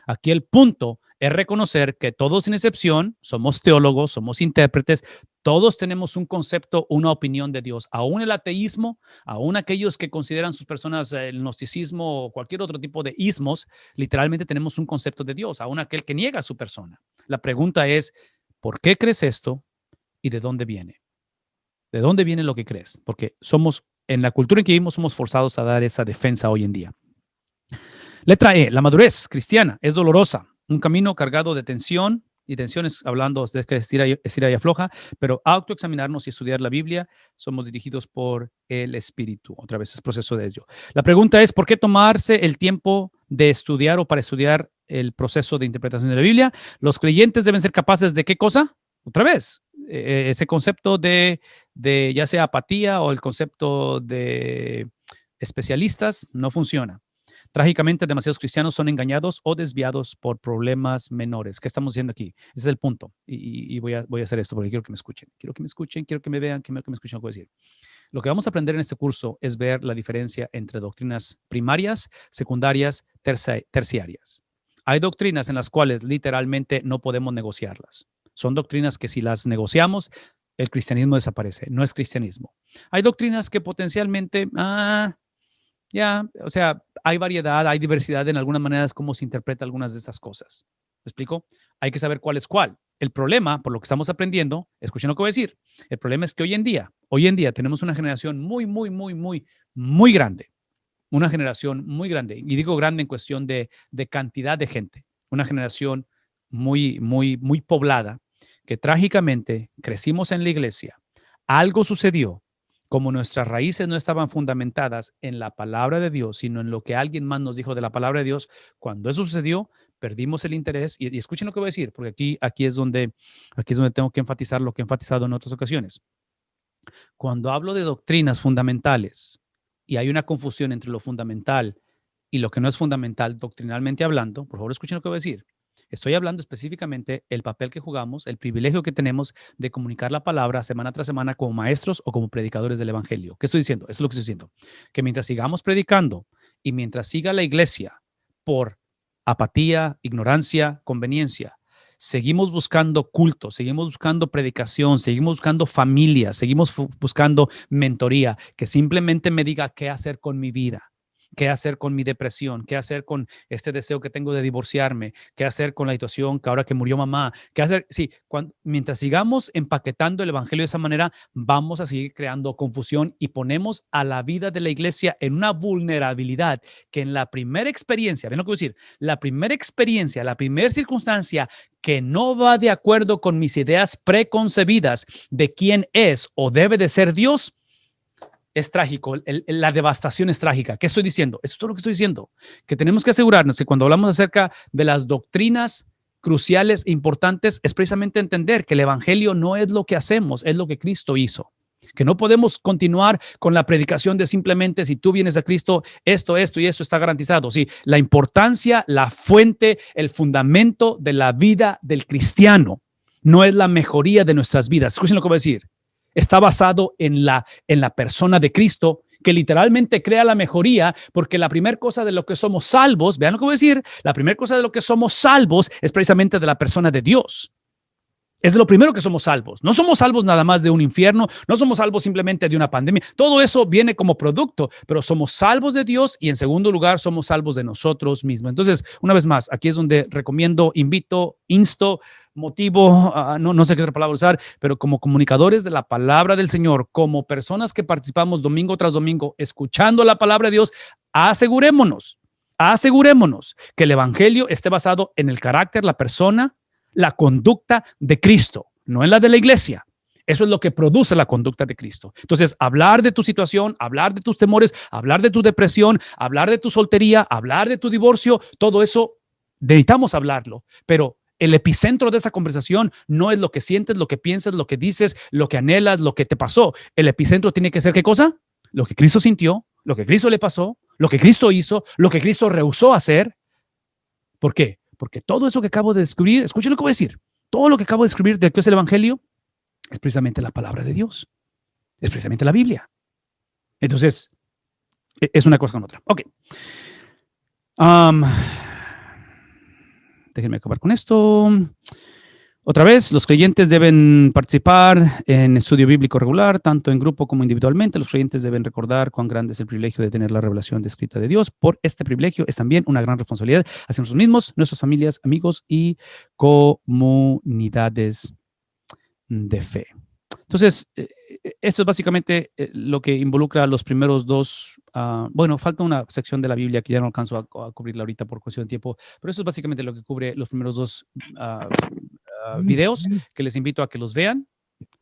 Aquí el punto es reconocer que todos sin excepción somos teólogos, somos intérpretes, todos tenemos un concepto, una opinión de Dios. Aún el ateísmo, aún aquellos que consideran sus personas el gnosticismo o cualquier otro tipo de ismos, literalmente tenemos un concepto de Dios, aún aquel que niega a su persona. La pregunta es, ¿por qué crees esto y de dónde viene? ¿De dónde viene lo que crees? Porque en la cultura en que vivimos, somos forzados a dar esa defensa hoy en día. Letra E, la madurez cristiana es dolorosa, un camino cargado de tensión, y tensiones hablando de que estira y afloja, pero autoexaminarnos y estudiar la Biblia, somos dirigidos por el Espíritu. Otra vez es proceso de ello. La pregunta es, ¿por qué tomarse el tiempo de estudiar o para estudiar el proceso de interpretación de la Biblia? Los creyentes deben ser capaces de ¿qué cosa? Otra vez, ese concepto de ya sea apatía o el concepto de especialistas no funciona. Trágicamente, demasiados cristianos son engañados o desviados por problemas menores. ¿Qué estamos diciendo aquí? Ese es el punto. Y voy a hacer esto porque quiero que me escuchen. Quiero que me escuchen, quiero que me vean, quiero que me escuchen lo que voy a decir. Lo que vamos a aprender en este curso es ver la diferencia entre doctrinas primarias, secundarias, terciarias. Hay doctrinas en las cuales literalmente no podemos negociarlas. Son doctrinas que si las negociamos, el cristianismo desaparece. No es cristianismo. Hay doctrinas que potencialmente, o sea, hay variedad, hay diversidad en algunas maneras cómo se interpreta algunas de estas cosas. ¿Me explico? Hay que saber cuál es cuál. El problema, por lo que estamos aprendiendo, escuchen lo que voy a decir, el problema es que hoy en día tenemos una generación muy grande. Una generación muy grande. Y digo grande en cuestión de cantidad de gente. Una generación muy poblada que trágicamente crecimos en la iglesia. Algo sucedió. Como nuestras raíces no estaban fundamentadas en la palabra de Dios, sino en lo que alguien más nos dijo de la palabra de Dios, cuando eso sucedió, perdimos el interés. Y escuchen lo que voy a decir, porque aquí es donde tengo que enfatizar lo que he enfatizado en otras ocasiones. Cuando hablo de doctrinas fundamentales y hay una confusión entre lo fundamental y lo que no es fundamental doctrinalmente hablando, por favor escuchen lo que voy a decir. Estoy hablando específicamente del papel que jugamos, el privilegio que tenemos de comunicar la palabra semana tras semana como maestros o como predicadores del evangelio. ¿Qué estoy diciendo? Eso es lo que estoy diciendo. Que mientras sigamos predicando y mientras siga la iglesia por apatía, ignorancia, conveniencia, seguimos buscando culto, seguimos buscando predicación, seguimos buscando familia, seguimos buscando mentoría, que simplemente me diga qué hacer con mi vida. ¿Qué hacer con mi depresión? ¿Qué hacer con este deseo que tengo de divorciarme? ¿Qué hacer con la situación que ahora que murió mamá? ¿Qué hacer? Sí, mientras sigamos empaquetando el evangelio de esa manera, vamos a seguir creando confusión y ponemos a la vida de la iglesia en una vulnerabilidad que en la primera experiencia, ¿ven lo que voy a decir? La primera experiencia, la primera circunstancia que no va de acuerdo con mis ideas preconcebidas de quién es o debe de ser Dios, es trágico, la devastación es trágica. ¿Qué estoy diciendo? Eso es todo lo que estoy diciendo, que tenemos que asegurarnos que cuando hablamos acerca de las doctrinas cruciales e importantes es precisamente entender que el evangelio no es lo que hacemos, es lo que Cristo hizo. Que no podemos continuar con la predicación de simplemente si tú vienes a Cristo, esto y esto está garantizado. Sí, la importancia, la fuente, el fundamento de la vida del cristiano no es la mejoría de nuestras vidas. Escuchen lo que voy a decir. Está basado en la persona de Cristo, que literalmente crea la mejoría, porque la primera cosa de lo que somos salvos, vean lo que voy a decir, la primera cosa de lo que somos salvos es precisamente de la persona de Dios. Es de lo primero que somos salvos. No somos salvos nada más de un infierno, no somos salvos simplemente de una pandemia. Todo eso viene como producto, pero somos salvos de Dios y en segundo lugar somos salvos de nosotros mismos. Entonces, una vez más, aquí es donde recomiendo, invito, insto, motivo, no sé qué otra palabra usar, pero como comunicadores de la palabra del Señor, como personas que participamos domingo tras domingo escuchando la palabra de Dios, asegurémonos que el evangelio esté basado en el carácter, la persona, la conducta de Cristo, no en la de la iglesia. Eso es lo que produce la conducta de Cristo. Entonces, hablar de tu situación, hablar de tus temores, hablar de tu depresión, hablar de tu soltería, hablar de tu divorcio, todo eso necesitamos hablarlo, pero el epicentro de esa conversación no es lo que sientes, lo que piensas, lo que dices, lo que anhelas, lo que te pasó. El epicentro tiene que ser ¿qué cosa? Lo que Cristo sintió, lo que Cristo le pasó, lo que Cristo hizo, lo que Cristo rehusó hacer. ¿Por qué? Porque todo eso que acabo de describir, escuchen lo que voy a decir, todo lo que acabo de describir de qué es el Evangelio es precisamente la palabra de Dios, es precisamente la Biblia. Entonces, es una cosa con otra. Ok. Déjenme acabar con esto. Otra vez, los creyentes deben participar en estudio bíblico regular, tanto en grupo como individualmente. Los creyentes deben recordar cuán grande es el privilegio de tener la revelación descrita de Dios. Por este privilegio es también una gran responsabilidad hacia nosotros mismos, nuestras familias, amigos y comunidades de fe. Entonces, esto es básicamente lo que involucra los primeros dos. Bueno, falta una sección de la Biblia que ya no alcanzo a cubrirla ahorita por cuestión de tiempo, pero eso es básicamente lo que cubre los primeros dos videos, que les invito a que los vean,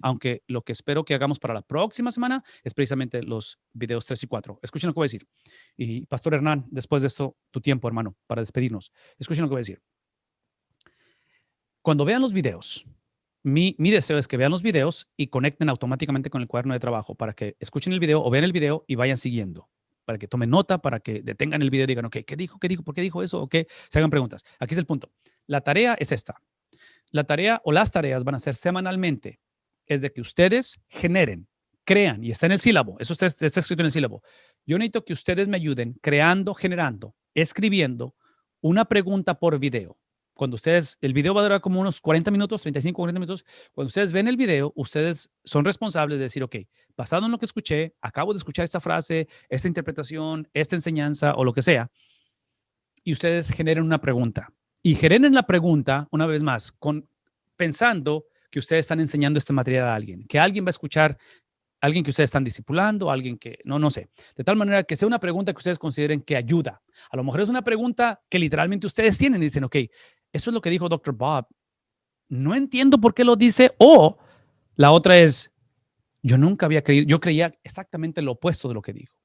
aunque lo que espero que hagamos para la próxima semana es precisamente los videos 3 y 4. Escuchen lo que voy a decir. Y Pastor Hernán, después de esto, tu tiempo, hermano, para despedirnos. Escuchen lo que voy a decir. Cuando vean los videos, mi deseo es que vean los videos y conecten automáticamente con el cuaderno de trabajo para que escuchen el video o vean el video y vayan siguiendo, para que tomen nota, para que detengan el video y digan, ok, ¿qué dijo? ¿Por qué dijo eso? ¿O qué? Se hagan preguntas. Aquí es el punto. La tarea es esta. La tarea o las tareas van a ser semanalmente. Es de que ustedes generen, crean, y está en el sílabo. Eso está escrito en el sílabo. Yo necesito que ustedes me ayuden creando, generando, escribiendo una pregunta por video. Cuando ustedes, el video va a durar como unos 40 minutos, 35, 40 minutos. Cuando ustedes ven el video, ustedes son responsables de decir, ok, basado en lo que escuché, acabo de escuchar esta frase, esta interpretación, esta enseñanza o lo que sea, y ustedes generen una pregunta. Y generen la pregunta, una vez más, pensando que ustedes están enseñando este material a alguien, que alguien va a escuchar, alguien que ustedes están discipulando, alguien que, no sé. De tal manera que sea una pregunta que ustedes consideren que ayuda. A lo mejor es una pregunta que literalmente ustedes tienen y dicen, ok, eso es lo que dijo Dr. Bob. No entiendo por qué lo dice. O la otra es, yo nunca había creído, yo creía exactamente lo opuesto de lo que dijo.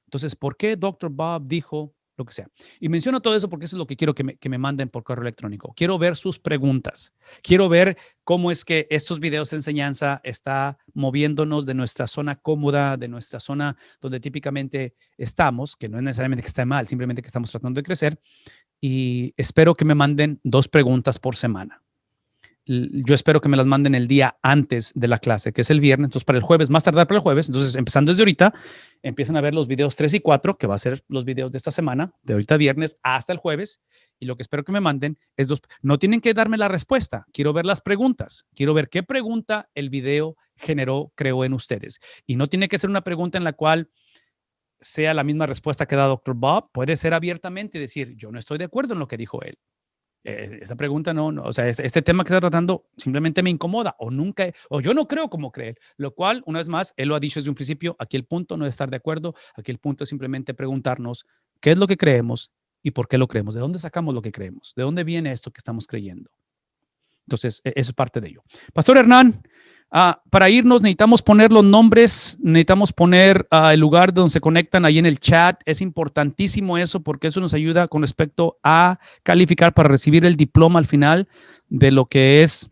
Entonces, ¿por qué Dr. Bob dijo lo que sea? Y menciono todo eso porque eso es lo que quiero que me manden por correo electrónico. Quiero ver sus preguntas. Quiero ver cómo es que estos videos de enseñanza está moviéndonos de nuestra zona cómoda, de nuestra zona donde típicamente estamos, que no es necesariamente que esté mal, simplemente que estamos tratando de crecer. Y espero que me manden 2 preguntas por semana. Yo espero que me las manden el día antes de la clase, que es el viernes. Entonces, para el jueves, más tardar para el jueves. Entonces, empezando desde ahorita, empiezan a ver los videos 3 y 4, que va a ser los videos de esta semana, de ahorita viernes hasta el jueves. Y lo que espero que me manden es 2. No tienen que darme la respuesta. Quiero ver las preguntas. Quiero ver qué pregunta el video creó en ustedes. Y no tiene que ser una pregunta en la cual sea la misma respuesta que da Dr. Bob. Puede ser abiertamente y decir, yo no estoy de acuerdo en lo que dijo él. Esta pregunta no, o sea, este tema que está tratando simplemente me incomoda o yo no creo como cree él, lo cual, una vez más, él lo ha dicho desde un principio, aquí el punto no es estar de acuerdo, aquí el punto es simplemente preguntarnos qué es lo que creemos y por qué lo creemos, de dónde sacamos lo que creemos, de dónde viene esto que estamos creyendo. Entonces, eso es parte de ello. Pastor Hernán, para irnos necesitamos poner los nombres, necesitamos poner el lugar donde se conectan ahí en el chat. Es importantísimo eso porque eso nos ayuda con respecto a calificar para recibir el diploma al final de lo que es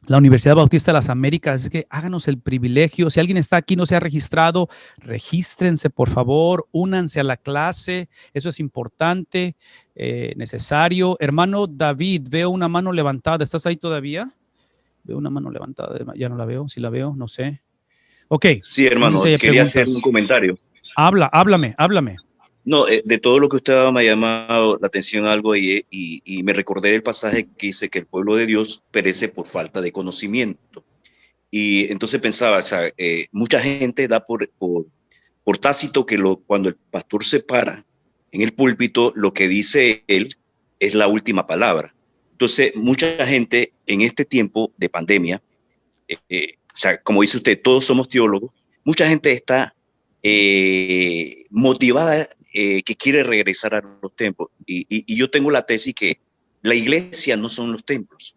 la Universidad Bautista de las Américas. Así que háganos el privilegio. Si alguien está aquí y no se ha registrado, regístrense por favor, únanse a la clase. Eso es importante, necesario. Hermano David, veo una mano levantada. ¿Estás ahí todavía? Veo una mano levantada, ya no la veo, si la veo, no sé. Ok. Sí, hermano, quería hacer un comentario. Háblame. No, de todo lo que usted me ha llamado la atención algo y me recordé el pasaje que dice que el pueblo de Dios perece por falta de conocimiento. Y entonces pensaba, o sea, mucha gente da por tácito que cuando el pastor se para en el púlpito, lo que dice él es la última palabra. Entonces, mucha gente en este tiempo de pandemia, o sea, como dice usted, todos somos teólogos, mucha gente está motivada, que quiere regresar a los templos. Y yo tengo la tesis que la iglesia no son los templos.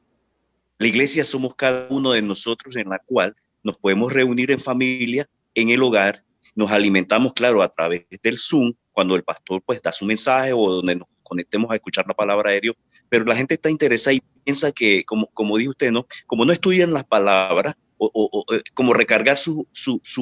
La iglesia somos cada uno de nosotros, en la cual nos podemos reunir en familia, en el hogar, nos alimentamos, claro, a través del Zoom, cuando el pastor pues da su mensaje o donde nos conectemos a escuchar la palabra de Dios. Pero la gente está interesada y piensa que, como dijo usted, ¿no? Como no estudian las palabras o como recargar su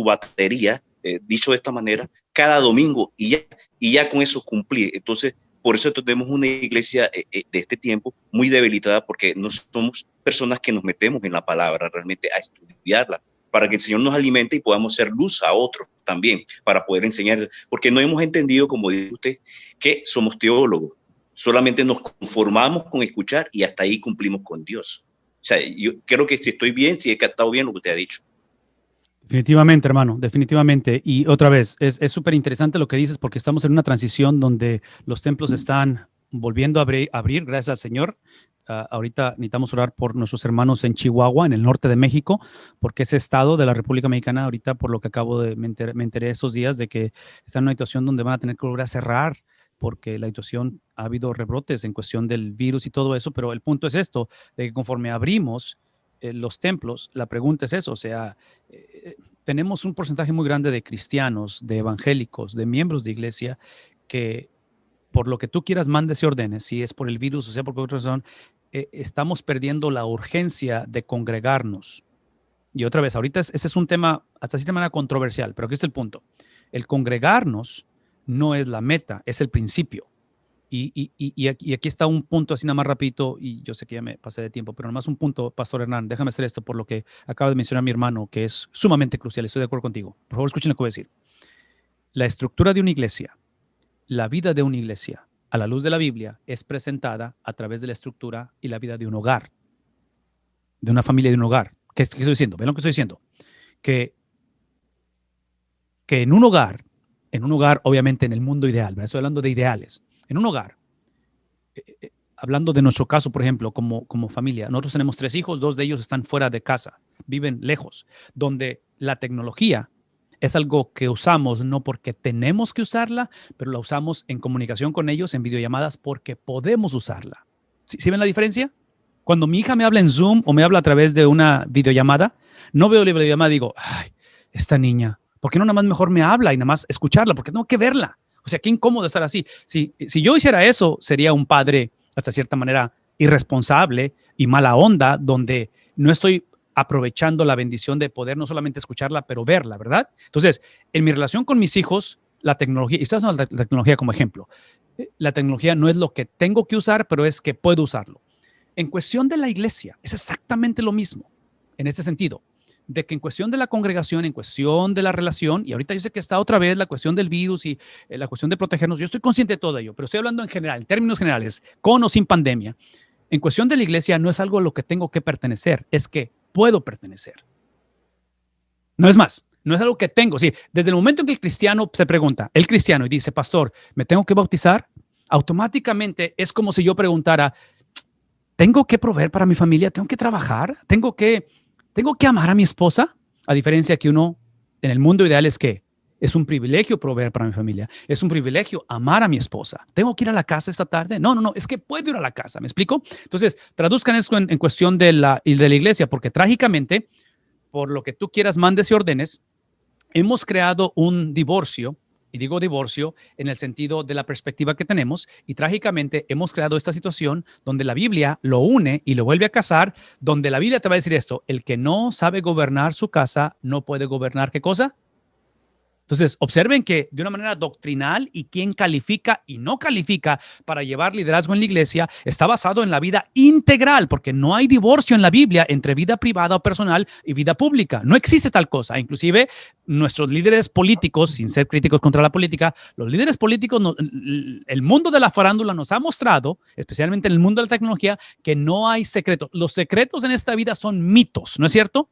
batería, dicho de esta manera, cada domingo y ya con eso cumplir. Entonces, por eso tenemos una iglesia de este tiempo muy debilitada, porque no somos personas que nos metemos en la palabra realmente a estudiarla, para que el Señor nos alimente y podamos ser luz a otros también, para poder enseñar, porque no hemos entendido, como dice usted, que somos teólogos, solamente nos conformamos con escuchar y hasta ahí cumplimos con Dios. O sea, yo creo que si estoy bien, si he captado bien lo que usted ha dicho. Definitivamente, hermano, definitivamente. Y otra vez, es súper interesante lo que dices porque estamos en una transición donde los templos están volviendo a abrir, gracias al Señor. Ahorita necesitamos orar por nuestros hermanos en Chihuahua, en el norte de México, porque ese estado de la República Mexicana, ahorita por lo que me enteré estos días de que está en una situación donde van a tener que volver a cerrar porque la situación, ha habido rebrotes en cuestión del virus y todo eso, pero el punto es esto, de que conforme abrimos los templos, la pregunta es eso, o sea, tenemos un porcentaje muy grande de cristianos, de evangélicos, de miembros de iglesia que por lo que tú quieras mandes y ordenes, si es por el virus o sea por cualquier razón, estamos perdiendo la urgencia de congregarnos. Y otra vez, ahorita ese es un tema hasta cierta manera controversial, pero aquí está el punto. El congregarnos no es la meta, es el principio. Y aquí está un punto así nada más rapidito, y yo sé que ya me pasé de tiempo, pero nada más un punto, Pastor Hernán, déjame hacer esto por lo que acaba de mencionar mi hermano, que es sumamente crucial, estoy de acuerdo contigo. Por favor, escuchen lo que voy a decir. La estructura de una iglesia, la vida de una iglesia, a la luz de la Biblia, es presentada a través de la estructura y la vida de un hogar, de una familia, de un hogar. ¿Qué estoy diciendo? ¿Ven lo que estoy diciendo? Que en un hogar, obviamente en el mundo ideal, ¿verdad? Estoy hablando de ideales. En un hogar, hablando de nuestro caso, por ejemplo, como familia, nosotros tenemos 3 hijos, 2 de ellos están fuera de casa, viven lejos, donde la tecnología es algo que usamos no porque tenemos que usarla, pero la usamos en comunicación con ellos, en videollamadas, porque podemos usarla. ¿Sí ven la diferencia? Cuando mi hija me habla en Zoom o me habla a través de una videollamada, no veo la videollamada y digo, ay, esta niña, ¿por qué no nada más mejor me habla y nada más escucharla? Porque tengo que verla. O sea, qué incómodo estar así. Si yo hiciera eso, sería un padre, hasta cierta manera, irresponsable y mala onda, donde no estoy aprovechando la bendición de poder no solamente escucharla, pero verla, ¿verdad? Entonces, en mi relación con mis hijos, la tecnología, y estoy usando la tecnología como ejemplo, la tecnología no es lo que tengo que usar, pero es que puedo usarlo. En cuestión de la iglesia, es exactamente lo mismo, en ese sentido. De que en cuestión de la congregación, en cuestión de la relación, y ahorita yo sé que está otra vez la cuestión del virus y la cuestión de protegernos, yo estoy consciente de todo ello, pero estoy hablando en general, en términos generales, con o sin pandemia. En cuestión de la iglesia no es algo a lo que tengo que pertenecer, es que puedo pertenecer. No es más, no es algo que tengo. Sí, desde el momento en que el cristiano se pregunta, el cristiano, y dice, pastor, ¿me tengo que bautizar? Automáticamente es como si yo preguntara, ¿tengo que proveer para mi familia? ¿Tengo que trabajar? ¿Tengo que amar a mi esposa? A diferencia que uno, en el mundo ideal es que es un privilegio proveer para mi familia. Es un privilegio amar a mi esposa. ¿Tengo que ir a la casa esta tarde? No, es que puedo ir a la casa. ¿Me explico? Entonces, traduzcan eso en cuestión de la iglesia, porque trágicamente, por lo que tú quieras, mandes y ordenes, hemos creado un divorcio. Y digo divorcio en el sentido de la perspectiva que tenemos, y trágicamente hemos creado esta situación donde la Biblia lo une y lo vuelve a casar, donde la Biblia te va a decir esto, el que no sabe gobernar su casa no puede gobernar, ¿qué cosa? Entonces, observen que de una manera doctrinal y quién califica y no califica para llevar liderazgo en la iglesia está basado en la vida integral, porque no hay divorcio en la Biblia entre vida privada o personal y vida pública. No existe tal cosa. Inclusive, nuestros líderes políticos, sin ser críticos contra la política, los líderes políticos, el mundo de la farándula nos ha mostrado, especialmente en el mundo de la tecnología, que no hay secretos. Los secretos en esta vida son mitos, ¿no es cierto?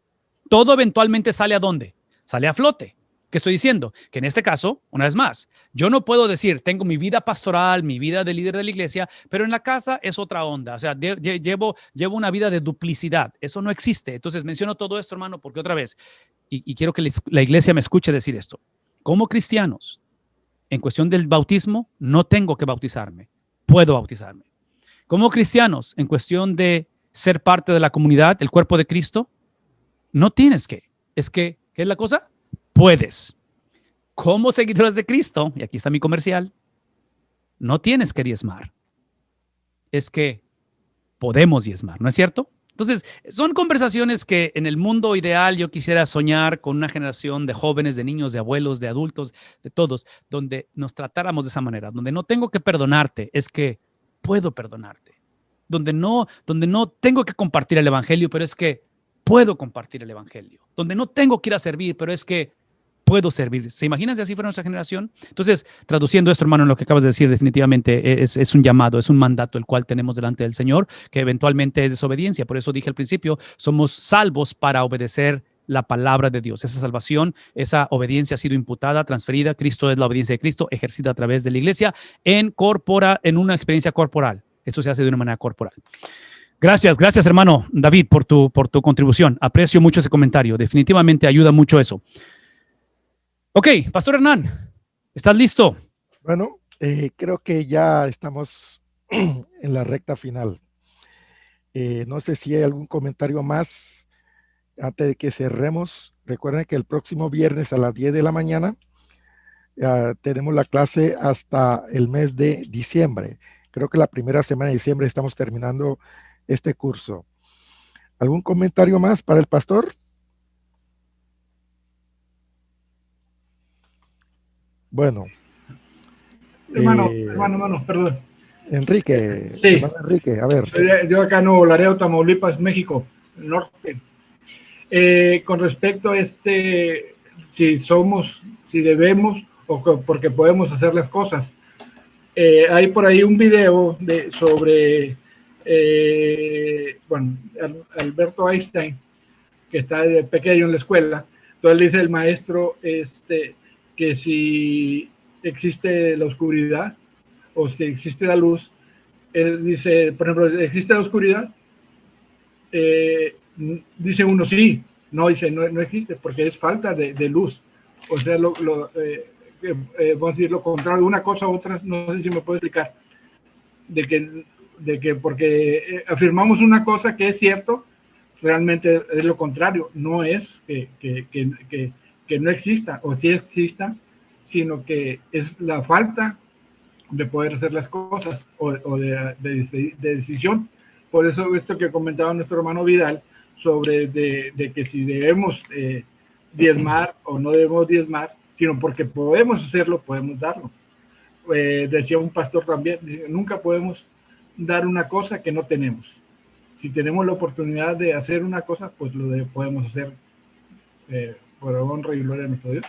Todo eventualmente sale ¿a dónde? Sale a flote. ¿Qué estoy diciendo? Que en este caso, una vez más, yo no puedo decir, tengo mi vida pastoral, mi vida de líder de la iglesia, pero en la casa es otra onda. O sea, llevo una vida de duplicidad. Eso no existe. Entonces menciono todo esto, hermano, porque otra vez, y quiero que la iglesia me escuche decir esto. Como cristianos, en cuestión del bautismo, no tengo que bautizarme. Puedo bautizarme. Como cristianos, en cuestión de ser parte de la comunidad, el cuerpo de Cristo, no tienes que. Es que, ¿qué es la cosa? Puedes. Como seguidores de Cristo, y aquí está mi comercial, no tienes que diezmar. Es que podemos diezmar, ¿no es cierto? Entonces, son conversaciones que en el mundo ideal yo quisiera soñar con una generación de jóvenes, de niños, de abuelos, de adultos, de todos, donde nos tratáramos de esa manera, donde no tengo que perdonarte, es que puedo perdonarte. Donde no tengo que compartir el evangelio, pero es que puedo compartir el evangelio. Donde no tengo que ir a servir, pero es que puedo servir. ¿Se imaginan si así fuera nuestra generación? Entonces, traduciendo esto, hermano, en lo que acabas de decir, definitivamente es un llamado, es un mandato el cual tenemos delante del Señor, que eventualmente es desobediencia. Por eso dije al principio, somos salvos para obedecer la palabra de Dios. Esa salvación, esa obediencia ha sido imputada, transferida. Cristo es la obediencia de Cristo, ejercida a través de la iglesia en una experiencia corporal. Esto se hace de una manera corporal. Gracias, hermano David, por tu contribución. Aprecio mucho ese comentario. Definitivamente ayuda mucho eso. Ok, Pastor Hernán, ¿estás listo? Bueno, creo que ya estamos en la recta final. No sé si hay algún comentario más antes de que cerremos. Recuerden que el próximo viernes a las 10 de la mañana tenemos la clase hasta el mes de diciembre. Creo que la primera semana de diciembre estamos terminando este curso. ¿Algún comentario más para el pastor? Bueno. Hermano, perdón. Enrique, Sí. Hermano Enrique, a ver. Yo acá en Nuevo Laredo, Tamaulipas, México, norte. Con respecto a si debemos o porque podemos hacer las cosas. Hay por ahí un video sobre Alberto Einstein, que está de pequeño en la escuela. Entonces dice el maestro que si existe la oscuridad o si existe la luz, él dice, por ejemplo, ¿existe la oscuridad? Dice uno sí, no, dice no existe porque es falta de luz. O sea, vamos a decir lo contrario, una cosa u otra, no sé si me puedo explicar, de que porque afirmamos una cosa que es cierto, realmente es lo contrario, no es que no exista, o sí exista, sino que es la falta de poder hacer las cosas o de decisión. Por eso esto que comentaba nuestro hermano Vidal sobre de que si debemos diezmar o no debemos diezmar, sino porque podemos hacerlo, podemos darlo. Decía un pastor también, nunca podemos dar una cosa que no tenemos. Si tenemos la oportunidad de hacer una cosa, pues podemos hacer por honra y gloria a nuestro Dios.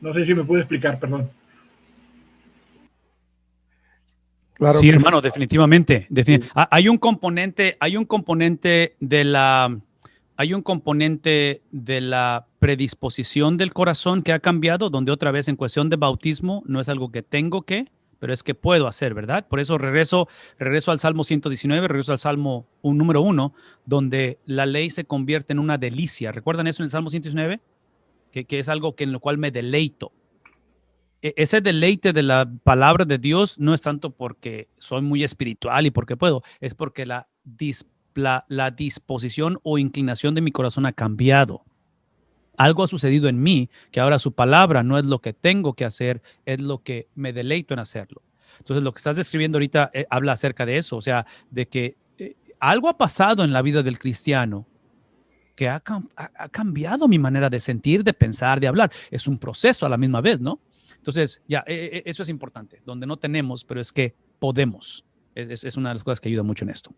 No sé si me puedo explicar, perdón. Claro, sí, hermano, definitivamente. Sí. Hay un componente de la predisposición del corazón que ha cambiado, donde otra vez en cuestión de bautismo no es algo que tengo que, pero es que puedo hacer, ¿verdad? Por eso regreso al Salmo 119, regreso al Salmo número 1, donde la ley se convierte en una delicia. ¿Recuerdan eso en el Salmo 119? Que es algo en lo cual me deleito. Ese deleite de la palabra de Dios no es tanto porque soy muy espiritual y porque puedo, es porque la disposición o inclinación de mi corazón ha cambiado. Algo ha sucedido en mí que ahora su palabra no es lo que tengo que hacer, es lo que me deleito en hacerlo. Entonces, lo que estás describiendo ahorita habla acerca de eso, o sea, de que algo ha pasado en la vida del cristiano que ha cambiado mi manera de sentir, de pensar, de hablar. Es un proceso a la misma vez, ¿no? Entonces, eso es importante, donde no tenemos, pero es que podemos. Es una de las cosas que ayuda mucho en esto.